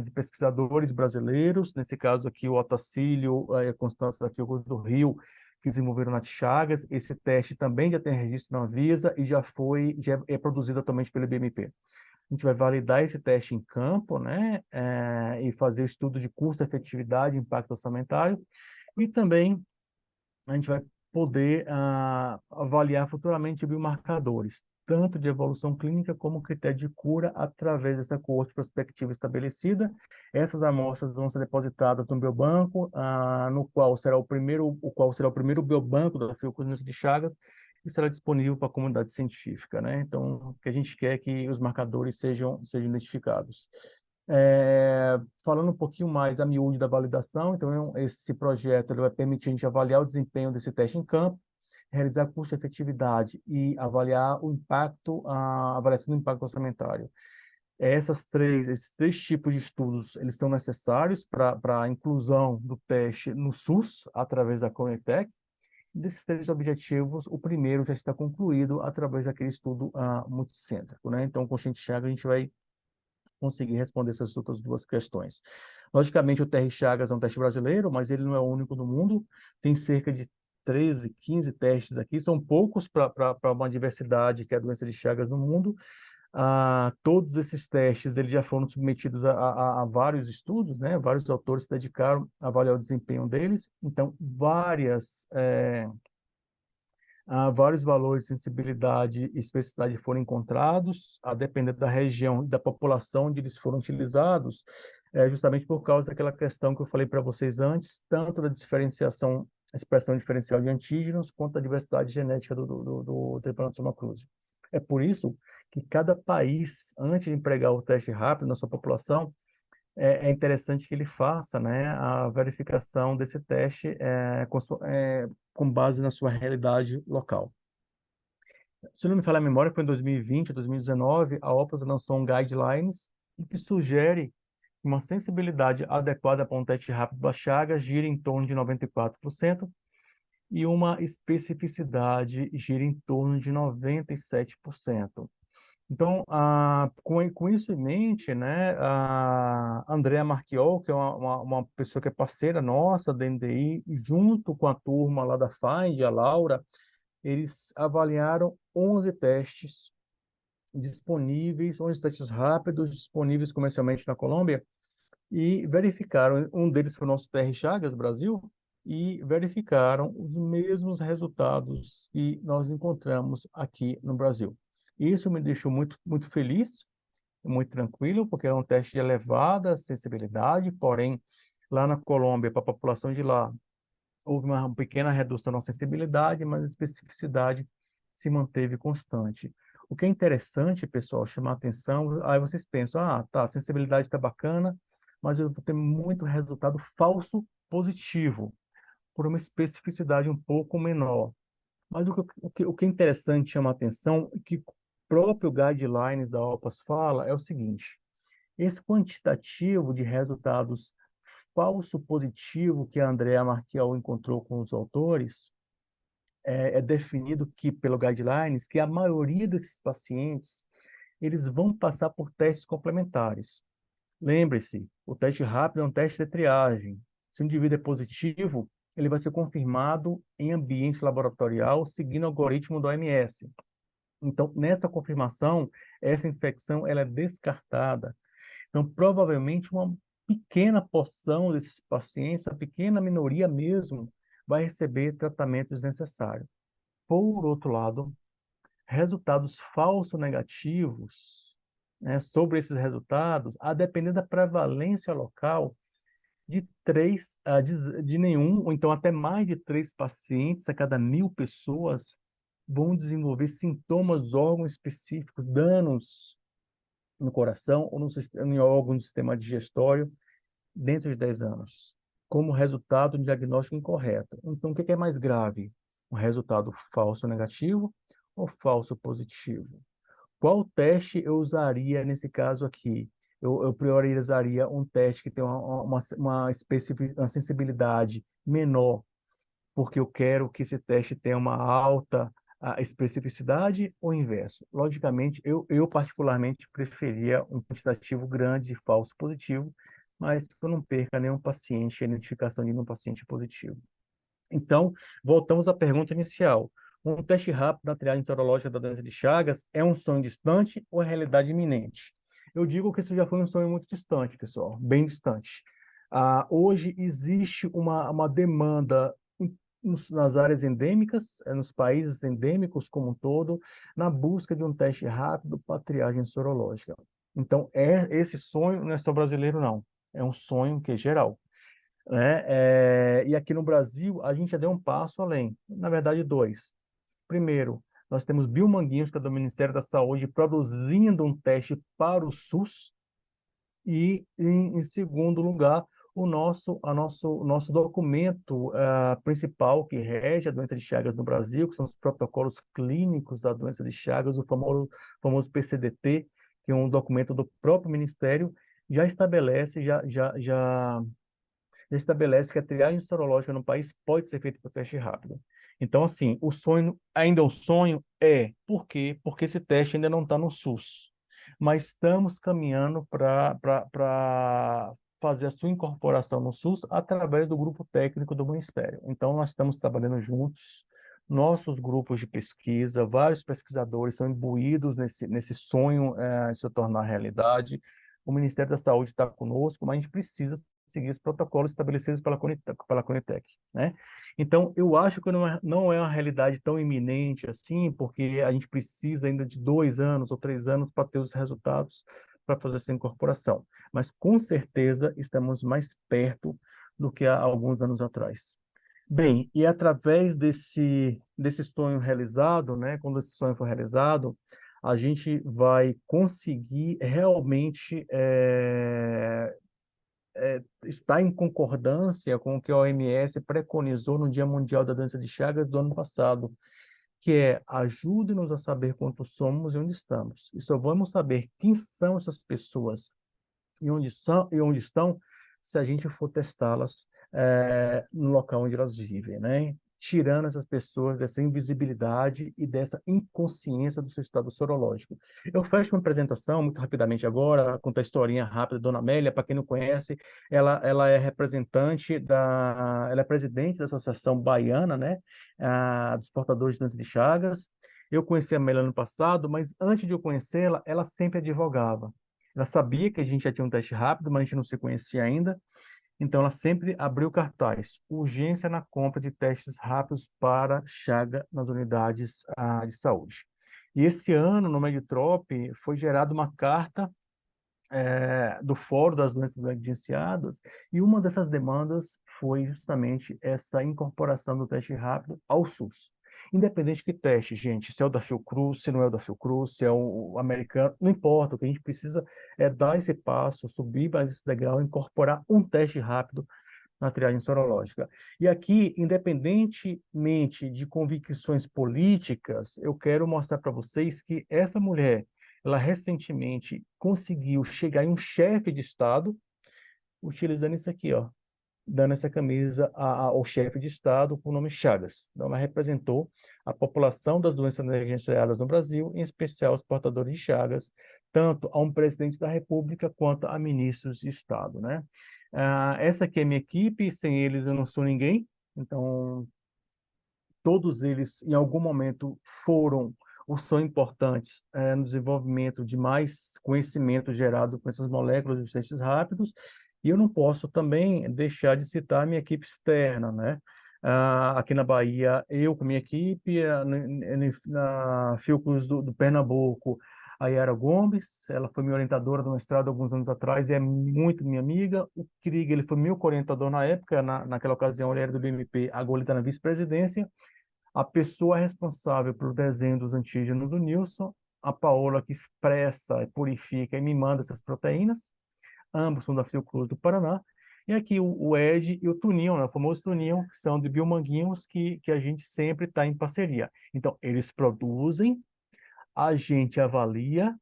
de pesquisadores brasileiros, nesse caso aqui o Otacílio e a Constância da Fiocruz do Rio, que desenvolveram na Chagas. Esse teste também já tem registro na Anvisa e já é produzido atualmente pelo IBMP. A gente vai validar esse teste em campo, né, e fazer estudo de custo-efetividade e impacto orçamentário, e também a gente vai poder avaliar futuramente biomarcadores, tanto de evolução clínica como critério de cura, através dessa coorte prospectiva estabelecida. Essas amostras vão ser depositadas no biobanco, no qual será o primeiro biobanco da Fiocruz de Chagas, e será disponível para a comunidade científica, né? Então, o que a gente quer é que os marcadores sejam identificados. Falando um pouquinho mais a miúde da validação, então esse projeto ele vai permitir a gente avaliar o desempenho desse teste em campo, realizar custo-efetividade e avaliar o impacto, a avaliação do impacto orçamentário. Esses três tipos de estudos, eles são necessários para a inclusão do teste no SUS, através da Conitec. Desses três objetivos, o primeiro já está concluído através daquele estudo multicêntrico, né? Então, com o Consciente Chagas, a gente vai conseguir responder essas outras duas questões. Logicamente, o TR Chagas é um teste brasileiro, mas ele não é o único no mundo. Tem cerca de 13, 15 testes aqui, são poucos para uma diversidade que é a doença de Chagas no mundo. Todos esses testes eles já foram submetidos a vários estudos, né? Vários autores se dedicaram a avaliar o desempenho deles. Então, vários valores de sensibilidade e especificidade foram encontrados, a depender da região e da população onde eles foram utilizados, justamente por causa daquela questão que eu falei para vocês antes, tanto da expressão diferencial de antígenos, quanto da diversidade genética do Trypanosoma cruzi. É por isso que cada país, antes de empregar o teste rápido na sua população, é interessante que ele faça, né, a verificação desse teste com base na sua realidade local. Se não me falha a memória, foi em 2020, 2019, a OPAS lançou um guidelines que sugere que uma sensibilidade adequada para um teste rápido das chagas gira em torno de 94% e uma especificidade gira em torno de 97%. Então, com isso em mente, né, a Andrea Marchiol, que é uma pessoa que é parceira nossa da NDI, junto com a turma lá da FIND, a Laura, eles avaliaram 11 testes disponíveis, 11 testes rápidos disponíveis comercialmente na Colômbia, e verificaram, um deles foi o nosso TR Chagas Brasil, e verificaram os mesmos resultados que nós encontramos aqui no Brasil. Isso me deixou muito feliz, muito tranquilo, porque é um teste de elevada sensibilidade, porém, lá na Colômbia, para a população de lá, houve uma pequena redução na sensibilidade, mas a especificidade se manteve constante. O que é interessante, pessoal, chamar atenção, aí vocês pensam, tá, a sensibilidade está bacana, mas eu vou ter muito resultado falso positivo, por uma especificidade um pouco menor. Mas o que é interessante chamar atenção, que o próprio guidelines da OPAS fala, é o seguinte: esse quantitativo de resultados falso positivo que a Andrea Marchiol encontrou com os autores é definido pelo guidelines que a maioria desses pacientes eles vão passar por testes complementares. Lembre-se, o teste rápido é um teste de triagem. Se o indivíduo é positivo, ele vai ser confirmado em ambiente laboratorial seguindo o algoritmo do OMS. Então, nessa confirmação, essa infecção ela é descartada. Então, provavelmente, uma pequena porção desses pacientes, a pequena minoria mesmo, vai receber tratamento desnecessário. Por outro lado, resultados falsos negativos, né, sobre esses resultados, a depender da prevalência local, de nenhum, ou então até mais de 3 pacientes a cada 1.000 pessoas vão desenvolver sintomas órgãos específicos, danos no coração ou em órgão do sistema digestório dentro de 10 anos, como resultado de um diagnóstico incorreto. Então, o que é mais grave? Um resultado falso negativo ou falso positivo? Qual teste eu usaria nesse caso aqui? Eu priorizaria um teste que tem uma sensibilidade menor, porque eu quero que esse teste tenha uma alta especificidade ou inverso? Logicamente, eu particularmente preferia um quantitativo grande de falso positivo, mas que eu não perca nenhum paciente, a identificação de nenhum paciente positivo. Então, voltamos à pergunta inicial. Um teste rápido na triagem sorológica da doença de Chagas é um sonho distante ou é realidade iminente? Eu digo que isso já foi um sonho muito distante, pessoal, bem distante. Hoje existe uma demanda nas áreas endêmicas, nos países endêmicos como um todo, na busca de um teste rápido para triagem sorológica. Então, esse sonho não é só brasileiro, não. É um sonho que é geral, né? E aqui no Brasil, a gente já deu um passo além. Na verdade, dois. Primeiro, nós temos Biomanguinhos, que é do Ministério da Saúde, produzindo um teste para o SUS. E, em segundo lugar, o nosso documento principal que rege a doença de Chagas no Brasil, que são os protocolos clínicos da doença de Chagas, o famoso PCDT, que é um documento do próprio Ministério, já estabelece, já estabelece que a triagem sorológica no país pode ser feita por teste rápido. Então, assim, o sonho, ainda o sonho é, por quê? Porque esse teste ainda não está no SUS. Mas estamos caminhando para fazer a sua incorporação no SUS através do grupo técnico do Ministério. Então, nós estamos trabalhando juntos, nossos grupos de pesquisa, vários pesquisadores estão imbuídos nesse sonho de se tornar realidade. O Ministério da Saúde está conosco, mas a gente precisa seguir os protocolos estabelecidos pela Conitec, né? Então, eu acho que não é uma realidade tão iminente assim, porque a gente precisa ainda de 2 anos ou 3 anos para ter os resultados para fazer essa incorporação. Mas, com certeza, estamos mais perto do que há alguns anos atrás. Bem, e através desse sonho realizado, né, quando esse sonho for realizado, a gente vai conseguir realmente está em concordância com o que a OMS preconizou no Dia Mundial da Doença de Chagas do ano passado, que é ajude-nos a saber quantos somos e onde estamos. E só vamos saber quem são essas pessoas e onde estão se a gente for testá-las no local onde elas vivem, né? Tirando essas pessoas dessa invisibilidade e dessa inconsciência do seu estado sorológico. Eu fecho uma apresentação muito rapidamente agora, contar a historinha rápida da Dona Amélia, para quem não conhece, ela é representante ela é presidente da Associação Baiana, né, dos portadores de doença de Chagas. Eu conheci a Amélia ano passado, mas antes de eu conhecê-la, ela sempre advogava. Ela sabia que a gente já tinha um teste rápido, mas a gente não se conhecia ainda. Então, ela sempre abriu cartaz. Urgência na compra de testes rápidos para Chaga nas unidades de saúde. E esse ano, no Meditrop, foi gerada uma carta do Fórum das Doenças Negligenciadas, e uma dessas demandas foi justamente essa incorporação do teste rápido ao SUS. Independente que teste, gente, se é o da Fiocruz, se não é o da Fiocruz, se é o americano, não importa, o que a gente precisa é dar esse passo, subir mais esse degrau, incorporar um teste rápido na triagem sorológica. E aqui, independentemente de convicções políticas, eu quero mostrar para vocês que essa mulher, ela recentemente conseguiu chegar em um chefe de Estado, utilizando isso aqui, ó, dando essa camisa ao chefe de Estado com o nome Chagas. Então, ela representou a população das doenças negligenciadas no Brasil, em especial os portadores de Chagas, tanto a um presidente da República quanto a ministros de Estado, né? Essa aqui é a minha equipe, sem eles eu não sou ninguém, então todos eles, em algum momento, foram ou são importantes no desenvolvimento de mais conhecimento gerado com essas moléculas de testes rápidos, e eu não posso também deixar de citar a minha equipe externa, né? Aqui na Bahia, eu com a minha equipe, na Fiocruz do Pernambuco, a Yara Gomes, ela foi minha orientadora do mestrado alguns anos atrás e é muito minha amiga. O Krieg, ele foi meu orientador na época, naquela ocasião ele era do BMP, agora ele está na vice-presidência. A pessoa responsável pelo desenho dos antígenos do Nilson, a Paola que expressa, purifica e me manda essas proteínas, ambos são da Fiocruz do Paraná, e aqui o Ed e o Tuninho, né, o famoso Tuninho, que são de biomanguinhos, que a gente sempre está em parceria. Então, eles produzem, a gente avalia,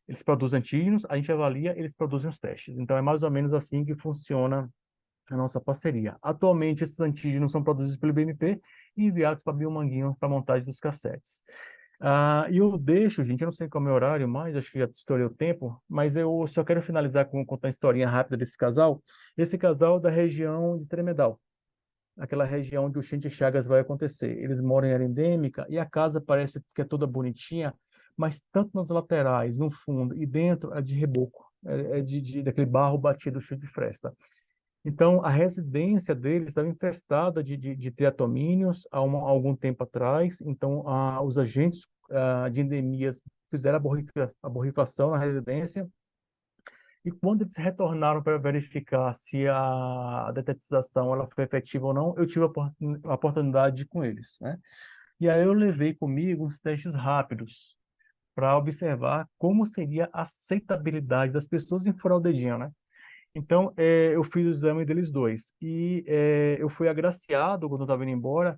eles produzem antígenos, a gente avalia, eles produzem os testes. Então, é mais ou menos assim que funciona a nossa parceria. Atualmente, esses antígenos são produzidos pelo BMP e enviados para Biomanguinhos para montagem dos cassetes. E eu deixo, gente, eu não sei qual é o meu horário mais, acho que já estourei o tempo, mas eu só quero finalizar com contar a historinha rápida desse casal. Esse casal é da região de Tremedal, aquela região onde o Xinte Chagas vai acontecer. Eles moram em área endêmica e a casa parece que é toda bonitinha, mas tanto nas laterais, no fundo e dentro é de reboco, daquele barro batido cheio de fresta. Então, a residência deles estava infestada de teatomíneos algum tempo atrás. Então, os agentes de endemias fizeram a borrifação na residência. E quando eles retornaram para verificar se a detetização ela foi efetiva ou não, eu tive a oportunidade de ir com eles, né? E aí eu levei comigo uns testes rápidos para observar como seria a aceitabilidade das pessoas em furar o dedinho, né? Então, eu fiz o exame deles dois. E eu fui agraciado, quando eu estava indo embora,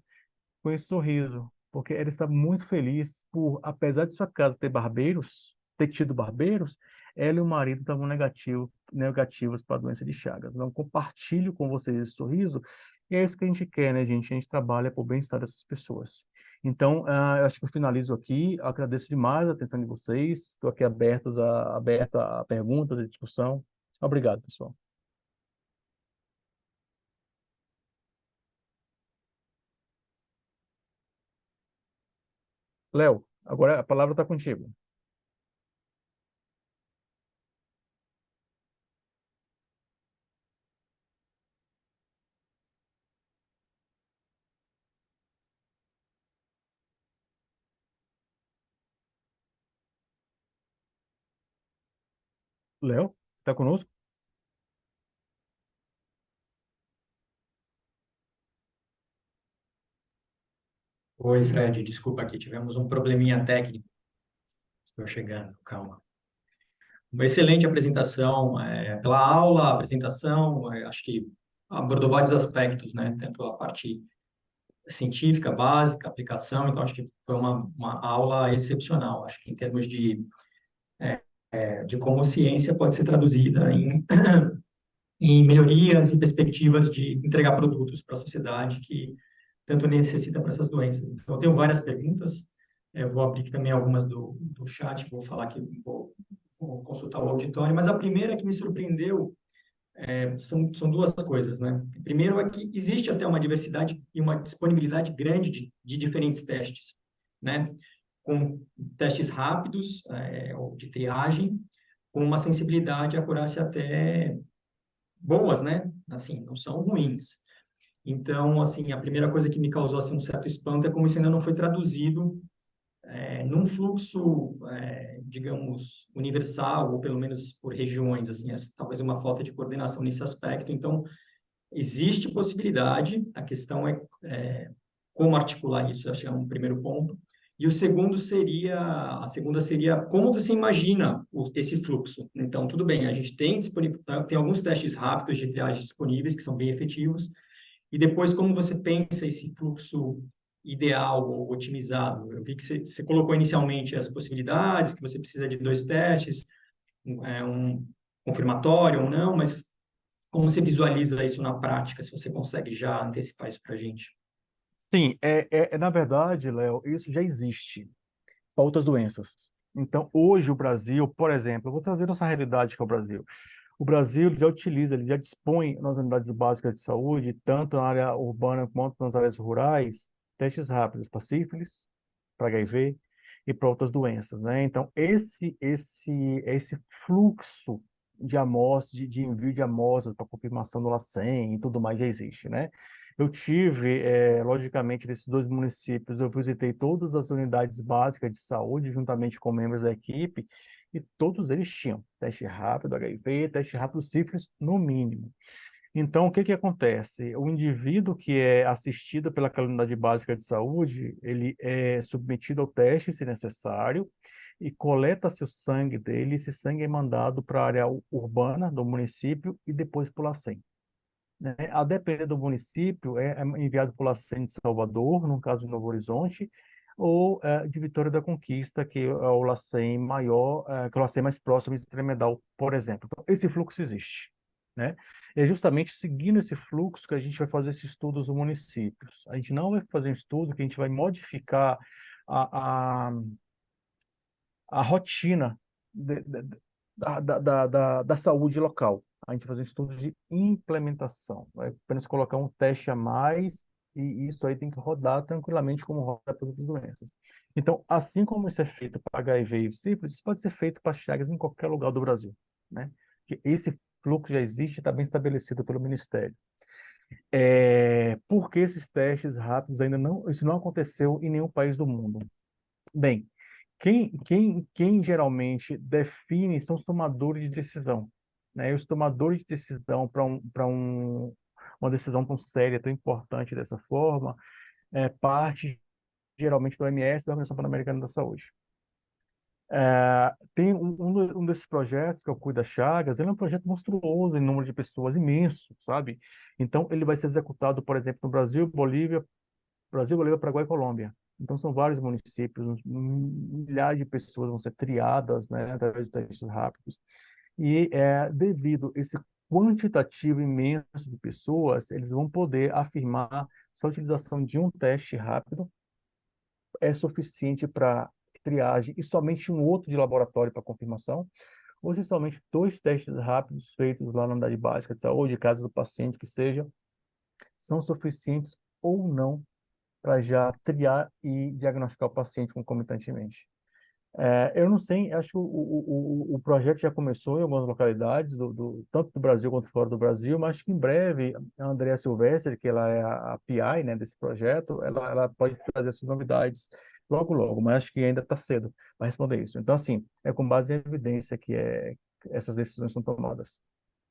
com esse sorriso. Porque ela está muito feliz por, apesar de sua casa ter tido barbeiros, ela e o marido estavam negativos para a doença de Chagas. Então, compartilho com vocês esse sorriso. E é isso que a gente quer, né, gente? A gente trabalha por bem-estar dessas pessoas. Então, eu acho que eu finalizo aqui. Agradeço demais a atenção de vocês. Estou aqui aberto a perguntas, a discussão. Obrigado, pessoal. Léo, agora a palavra está contigo. Léo, está conosco? Oi, Fred, desculpa aqui, tivemos um probleminha técnico. Estou chegando, calma. Uma excelente apresentação, pela aula, a apresentação, acho que abordou vários aspectos, né? Tanto a parte científica, básica, aplicação, então acho que foi uma aula excepcional, acho que em termos de como ciência pode ser traduzida em melhorias e perspectivas de entregar produtos para a sociedade que tanto necessita para essas doenças. Então, eu tenho várias perguntas, eu vou abrir aqui também algumas do chat, vou falar que vou consultar o auditório, mas a primeira que me surpreendeu são duas coisas, né? Primeiro é que existe até uma diversidade e uma disponibilidade grande de diferentes testes, né? Com testes rápidos, ou de triagem, com uma sensibilidade e acurácia até boas, né? Assim, não são ruins. Então, assim, a primeira coisa que me causou assim, um certo espanto é como isso ainda não foi traduzido num fluxo, digamos, universal, ou pelo menos por regiões, assim, talvez uma falta de coordenação nesse aspecto. Então, existe possibilidade, a questão é como articular isso, acho que é um primeiro ponto. E a segunda seria como você imagina esse fluxo. Então, tudo bem, a gente tem alguns testes rápidos de triagem disponíveis que são bem efetivos, e depois como você pensa esse fluxo ideal ou otimizado. Eu vi que você colocou inicialmente as possibilidades, que você precisa de 2 testes, um confirmatório ou não, mas como você visualiza isso na prática, se você consegue já antecipar isso para a gente? Sim, na verdade, Léo, isso já existe para outras doenças. Então, hoje o Brasil, por exemplo, eu vou trazer nossa realidade que é o Brasil. O Brasil já utiliza, ele já dispõe nas unidades básicas de saúde, tanto na área urbana quanto nas áreas rurais, testes rápidos para sífilis, para HIV e para outras doenças, né? Então, esse fluxo de amostras, de envio de amostras para confirmação do LACEN e tudo mais já existe, né? Eu tive, logicamente, desses 2 municípios, eu visitei todas as unidades básicas de saúde, juntamente com membros da equipe, e todos eles tinham teste rápido HIV, teste rápido sífilis, no mínimo. Então, o que que acontece? O indivíduo que é assistido pela unidade básica de saúde, ele é submetido ao teste, se necessário, e coleta-se o sangue dele, esse sangue é mandado para a área urbana do município e depois para o LACEN, né? A depender do município, é enviado para o LACEN de Salvador, no caso de Novo Horizonte, ou de Vitória da Conquista, que é o LACEN maior, que é o LACEN mais próximo de Tremedal, por exemplo. Então, esse fluxo existe, né? É justamente seguindo esse fluxo que a gente vai fazer esses estudos nos municípios. A gente não vai fazer um estudo que a gente vai modificar a, a, a rotina da saúde local. A gente faz um estudo de implementação, vai apenas colocar um teste a mais e isso aí tem que rodar tranquilamente como roda para outras doenças. Então, assim como isso é feito para HIV e sífilis, isso pode ser feito para Chagas em qualquer lugar do Brasil, né? Que esse fluxo já existe, está bem estabelecido pelo Ministério. Por que esses testes rápidos ainda não, isso não aconteceu em nenhum país do mundo? Bem, quem geralmente define são os tomadores de decisão, né? E os tomadores de decisão uma decisão tão séria, tão importante dessa forma, parte geralmente do OMS, da Organização Pan-Americana da Saúde. Tem um desses projetos que é o Cuida Chagas, ele é um projeto monstruoso em número de pessoas, imenso, sabe? Então, ele vai ser executado, por exemplo, no Brasil, Bolívia, Paraguai e Colômbia. Então, são vários municípios, milhares de pessoas vão ser triadas, né, através de testes rápidos. E, devido a esse quantitativo imenso de pessoas, eles vão poder afirmar se a utilização de um teste rápido é suficiente para triagem e somente um outro de laboratório para confirmação, ou se somente 2 testes rápidos feitos lá na unidade básica de saúde, caso do paciente que seja, são suficientes ou não para já triar e diagnosticar o paciente concomitantemente. Eu não sei, acho que o projeto já começou em algumas localidades, tanto do Brasil quanto fora do Brasil, mas acho que em breve a Andrea Silvestre, que ela é a PI, né, desse projeto, ela pode trazer essas novidades logo, logo, mas acho que ainda está cedo para responder isso. Então, assim, é com base em evidência que essas decisões são tomadas.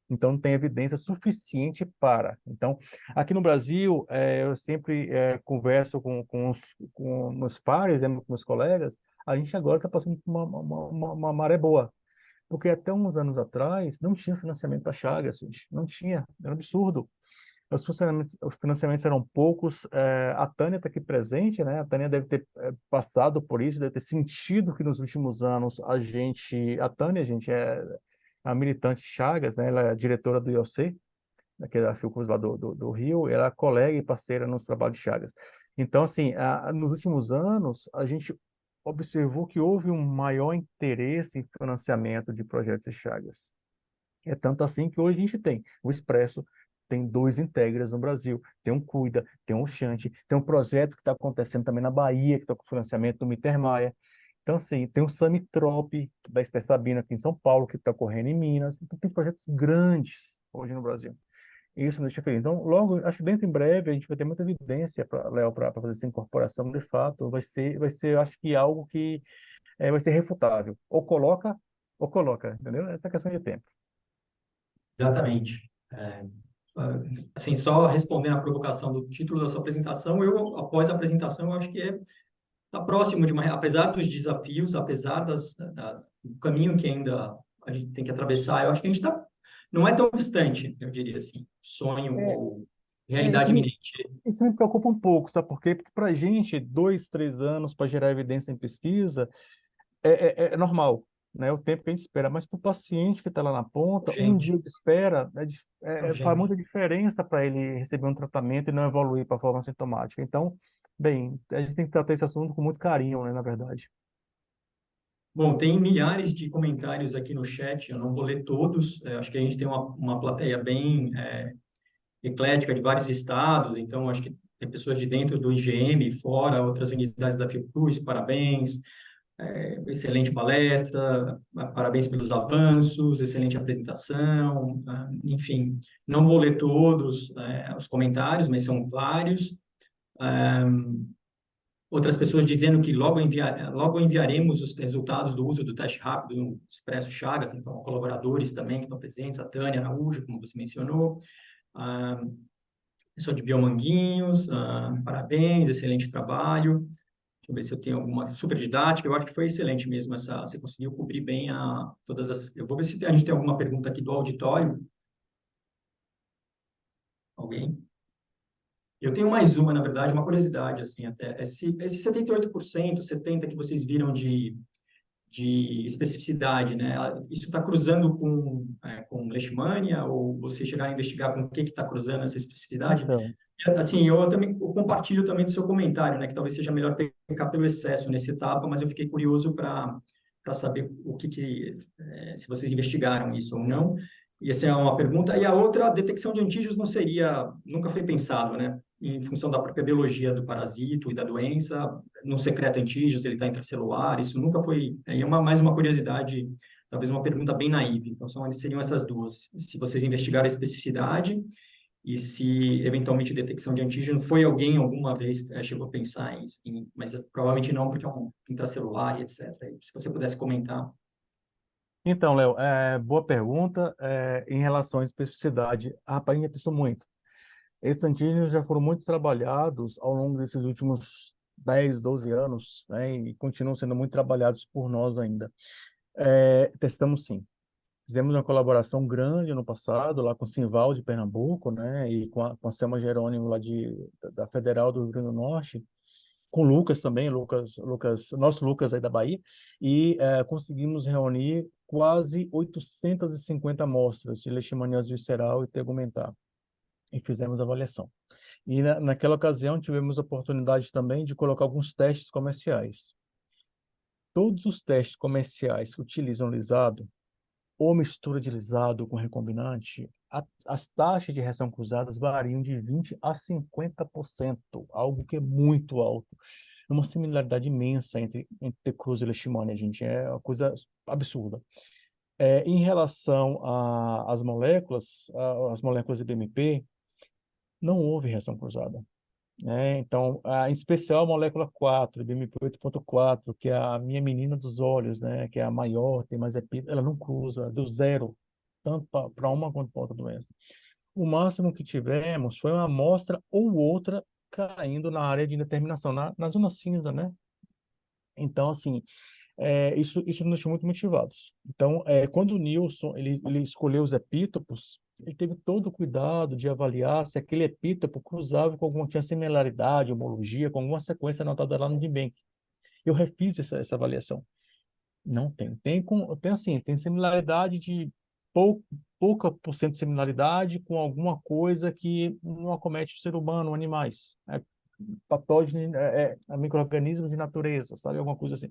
Então, não tem evidência suficiente para. Então, aqui no Brasil, eu sempre converso com meus pares, né, com meus colegas, a gente agora está passando por uma maré boa, porque até uns anos atrás não tinha financiamento para Chagas, gente. Não tinha, era um absurdo. Os financiamentos eram poucos. A Tânia está aqui presente, né? A Tânia deve ter passado por isso, deve ter sentido que nos últimos anos a Tânia, gente, é a militante Chagas, né? Ela é a diretora do IOC, daquele da Fiocruz lá do Rio, ela é colega e parceira nos trabalhos de Chagas. Então, assim, nos últimos anos, a gente observou que houve um maior interesse em financiamento de projetos de Chagas. É tanto assim que hoje a gente tem o Expresso, tem dois Integras no Brasil, tem um Cuida, tem um Oxante, tem um projeto que está acontecendo também na Bahia, que está com financiamento do Miter Maia. Então, assim, tem o Samitrop, da Esther Sabina aqui em São Paulo, que está correndo em Minas. Então, tem projetos grandes hoje no Brasil. Isso me deixa feliz. Então, logo, acho que dentro em breve a gente vai ter muita evidência, Léo, para fazer essa incorporação. De fato, vai ser, acho que algo que vai ser refutável. Ou coloca, entendeu? Essa é questão de tempo. Exatamente. Assim, só respondendo à provocação do título da sua apresentação, após a apresentação, eu acho que está próximo de apesar dos desafios, apesar do caminho que ainda a gente tem que atravessar, eu acho que a gente não é tão distante, eu diria assim, sonho É, ou é, realidade iminente. isso me preocupa um pouco, sabe por quê? Porque para a gente, 2, 3 anos para gerar evidência em pesquisa é normal, né? O tempo que a gente espera, mas para o paciente que está lá na ponta, um dia Urgente, de espera faz urgente. muita diferença para ele receber um tratamento e não evoluir para a forma sintomática. Então, bem, a gente tem que tratar esse assunto com muito carinho, né, na verdade. Bom, tem milhares de comentários aqui no chat, eu não vou ler todos, acho que a gente tem uma plateia bem eclética de vários estados, então acho que tem pessoas de dentro do IGM, fora, outras unidades da Fiocruz, parabéns, excelente palestra, parabéns pelos avanços, excelente apresentação, enfim, não vou ler todos os comentários, mas são vários. Outras pessoas dizendo que logo enviaremos os resultados do uso do teste rápido no Expresso Chagas, então colaboradores também que estão presentes, a Tânia Araújo, como você mencionou, a pessoa de Biomanguinhos, parabéns, excelente trabalho. Deixa eu ver se eu tenho alguma super didática. Eu acho que foi excelente mesmo você conseguiu cobrir bem todas as. Eu vou ver se a gente tem alguma pergunta aqui do auditório. Alguém? Eu tenho mais uma, na verdade, uma curiosidade, assim, até. Esse 78%, 70% que vocês viram de especificidade, né? Isso está cruzando com leishmania ou você chegar a investigar com o que está cruzando essa especificidade? Então, Assim, eu compartilho também do seu comentário, né? Que talvez seja melhor pecar pelo excesso nessa etapa, mas eu fiquei curioso para saber se vocês investigaram isso ou não. E essa é uma pergunta. E a outra, a detecção de antígenos nunca foi pensado, né? Em função da própria biologia do parasito e da doença, não secreta antígenos, ele está intracelular, isso nunca foi. Mais uma curiosidade, talvez uma pergunta bem naiva. Então, seriam essas duas. Se vocês investigaram a especificidade e se, eventualmente, detecção de antígeno foi alguém alguma vez chegou a pensar mas provavelmente não, porque é um intracelular e etc. Se você pudesse comentar. então, Léo, boa pergunta. Em relação à especificidade, rapaz, a gente pensou muito. Esses antígenos já foram muito trabalhados ao longo desses últimos 10, 12 anos, né, e continuam sendo muito trabalhados por nós ainda. Testamos sim. Fizemos uma colaboração grande no passado, lá com o Simval de Pernambuco, né, e com a Selma Jerônimo lá da Federal do Rio Grande do Norte, com o Lucas também, nosso Lucas aí da Bahia, e conseguimos reunir quase 850 amostras de leishmaniose visceral e tegumentar, e fizemos a avaliação. E naquela ocasião tivemos a oportunidade também de colocar alguns testes comerciais. Todos os testes comerciais que utilizam lisado ou mistura de lisado com recombinante, as taxas de reação cruzadas variam de 20 a 50%, algo que é muito alto. É uma similaridade imensa entre cruz e leishmania, gente. É uma coisa absurda. Em relação às moléculas de BMP, não houve reação cruzada, né? Então, em especial a molécula 4, BMP8.4, que é a minha menina dos olhos, né? Que é a maior, tem mais epíteto, ela não cruza, deu zero, tanto para uma quanto para outra doença. O máximo que tivemos foi uma amostra ou outra caindo na área de indeterminação, na zona cinza, né? Então, assim, isso nos deixou muito motivados. Então, quando o Nilson ele escolheu os epítopos, ele teve todo o cuidado de avaliar se aquele epítopo cruzava com alguma, tinha similaridade, homologia, com alguma sequência anotada lá no DBank. Eu refiz essa avaliação. Não tem. Tem assim, tem similaridade de pouca por cento de similaridade com alguma coisa que não acomete o ser humano, animais. Patógeno, micro-organismos de natureza, sabe? Alguma coisa assim.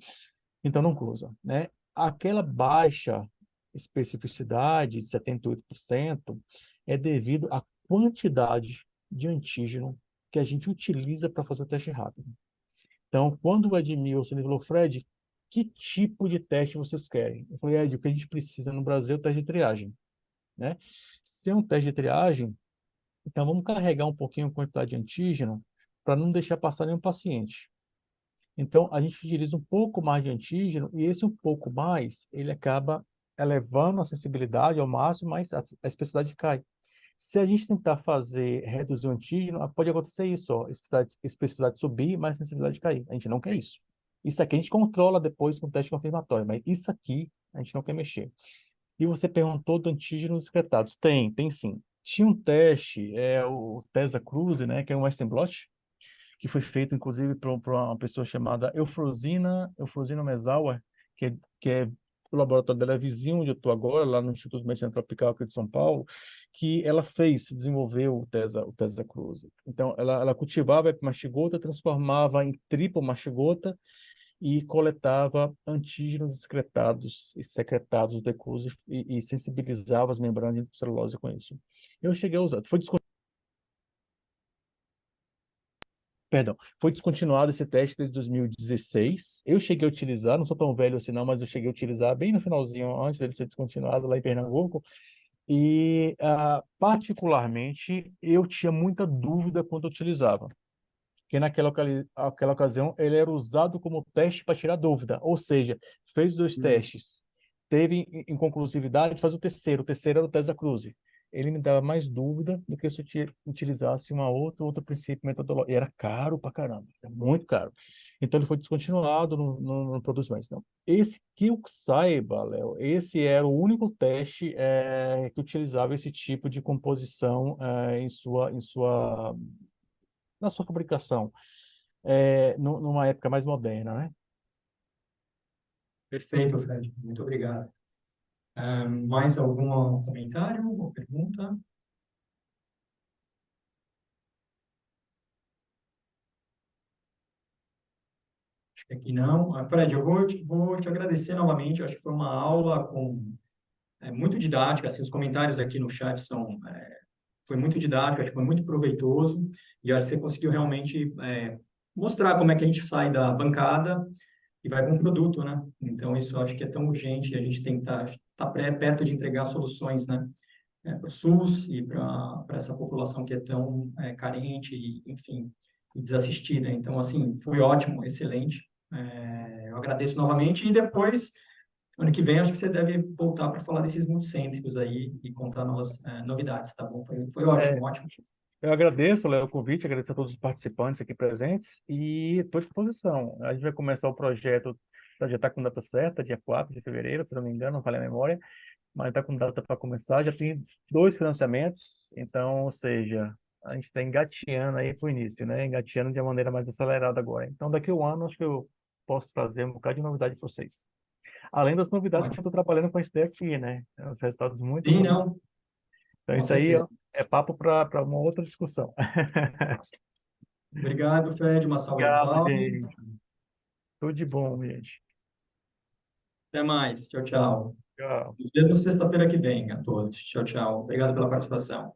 Então não cruza, né? Aquela baixa especificidade de 78% é devido à quantidade de antígeno que a gente utiliza para fazer o teste rápido. Então, quando o Edmilson falou, Fred, que tipo de teste vocês querem? Eu falei, Ed, o que a gente precisa no Brasil é o teste de triagem, né? Se é um teste de triagem, então vamos carregar um pouquinho a quantidade de antígeno para não deixar passar nenhum paciente. Então, a gente utiliza um pouco mais de antígeno e esse um pouco mais, ele acaba elevando a sensibilidade ao máximo, mas a especificidade cai. Se a gente tentar reduzir o antígeno, pode acontecer isso, ó, especificidade subir, mas a sensibilidade cair. A gente não quer isso. Isso aqui a gente controla depois com o teste confirmatório, mas isso aqui a gente não quer mexer. E você perguntou do antígeno excretados. Tem sim. Tinha um teste, o Tesa Cruze, né, que é um Western blot, que foi feito, inclusive, por uma pessoa chamada Eufrosina Mesawa, que é o laboratório dela é vizinho onde eu estou agora, lá no Instituto de Medicina Tropical aqui de São Paulo, que ela desenvolveu o Tesa Cruze. Então, ela cultivava a epimastigota, transformava em tripomastigota e coletava antígenos excretados e secretados do Cruze e sensibilizava as membranas de celulose com isso. Eu cheguei a usar, foi descontinuado esse teste desde 2016. Eu cheguei a utilizar, não sou tão velho assim não, mas eu cheguei a utilizar bem no finalzinho, antes dele ser descontinuado lá em Pernambuco. E, particularmente, eu tinha muita dúvida quando eu utilizava. Porque aquela ocasião ele era usado como teste para tirar dúvida. Ou seja, fez 2 testes, teve inconclusividade, faz o terceiro. O terceiro era o Tesa Cruze. Ele me dava mais dúvida do que se eu utilizasse outro princípio metodológico. E era caro pra caramba, era muito caro. Então ele foi descontinuado, não produz mais. Não. Esse que eu saiba, Léo, esse era o único teste que utilizava esse tipo de composição na sua fabricação, numa época mais moderna, né? Perfeito, Fred. Muito obrigado. Mais algum comentário ou pergunta? Acho que aqui não. Fred, eu vou te agradecer novamente. Acho que foi uma aula muito didática. Assim, os comentários aqui no chat foi muito didático, acho que foi muito proveitoso. E acho que você conseguiu realmente mostrar como é que a gente sai da bancada e vai para um produto, né? Então, isso eu acho que é tão urgente. A gente tem que estar perto de entregar soluções, né? Para o SUS e para essa população que é tão carente e, enfim, e desassistida. Então, assim, foi ótimo, excelente. Eu agradeço novamente e depois, ano que vem, acho que você deve voltar para falar desses multicêntricos aí e contar novas novidades, tá bom? Foi É, ótimo, ótimo. eu agradeço, Léo, o convite, agradeço a todos os participantes aqui presentes e estou à disposição. A gente vai começar o projeto, já está com data certa, dia 4 de fevereiro, se não me engano, não falei a memória, mas está com data para começar. Já tem 2 financiamentos, então, ou seja, a gente está engateando aí para o início, né? Engateando de uma maneira mais acelerada agora. Então, daqui a um ano, acho que eu posso trazer um bocado de novidade para vocês. Além das novidades que eu Ótimo. estou trabalhando com esse aqui, né? Os resultados muito Sim, bons. não, Então, com isso aí certeza. ó, é papo para uma outra discussão. Obrigado, Fred. Uma salva de Obrigado, palmas. gente. Tudo de bom, gente. Até mais. Tchau, Tá. tchau. Tchau. Nos vemos sexta-feira que vem a todos. Tchau, tchau. Obrigado pela participação.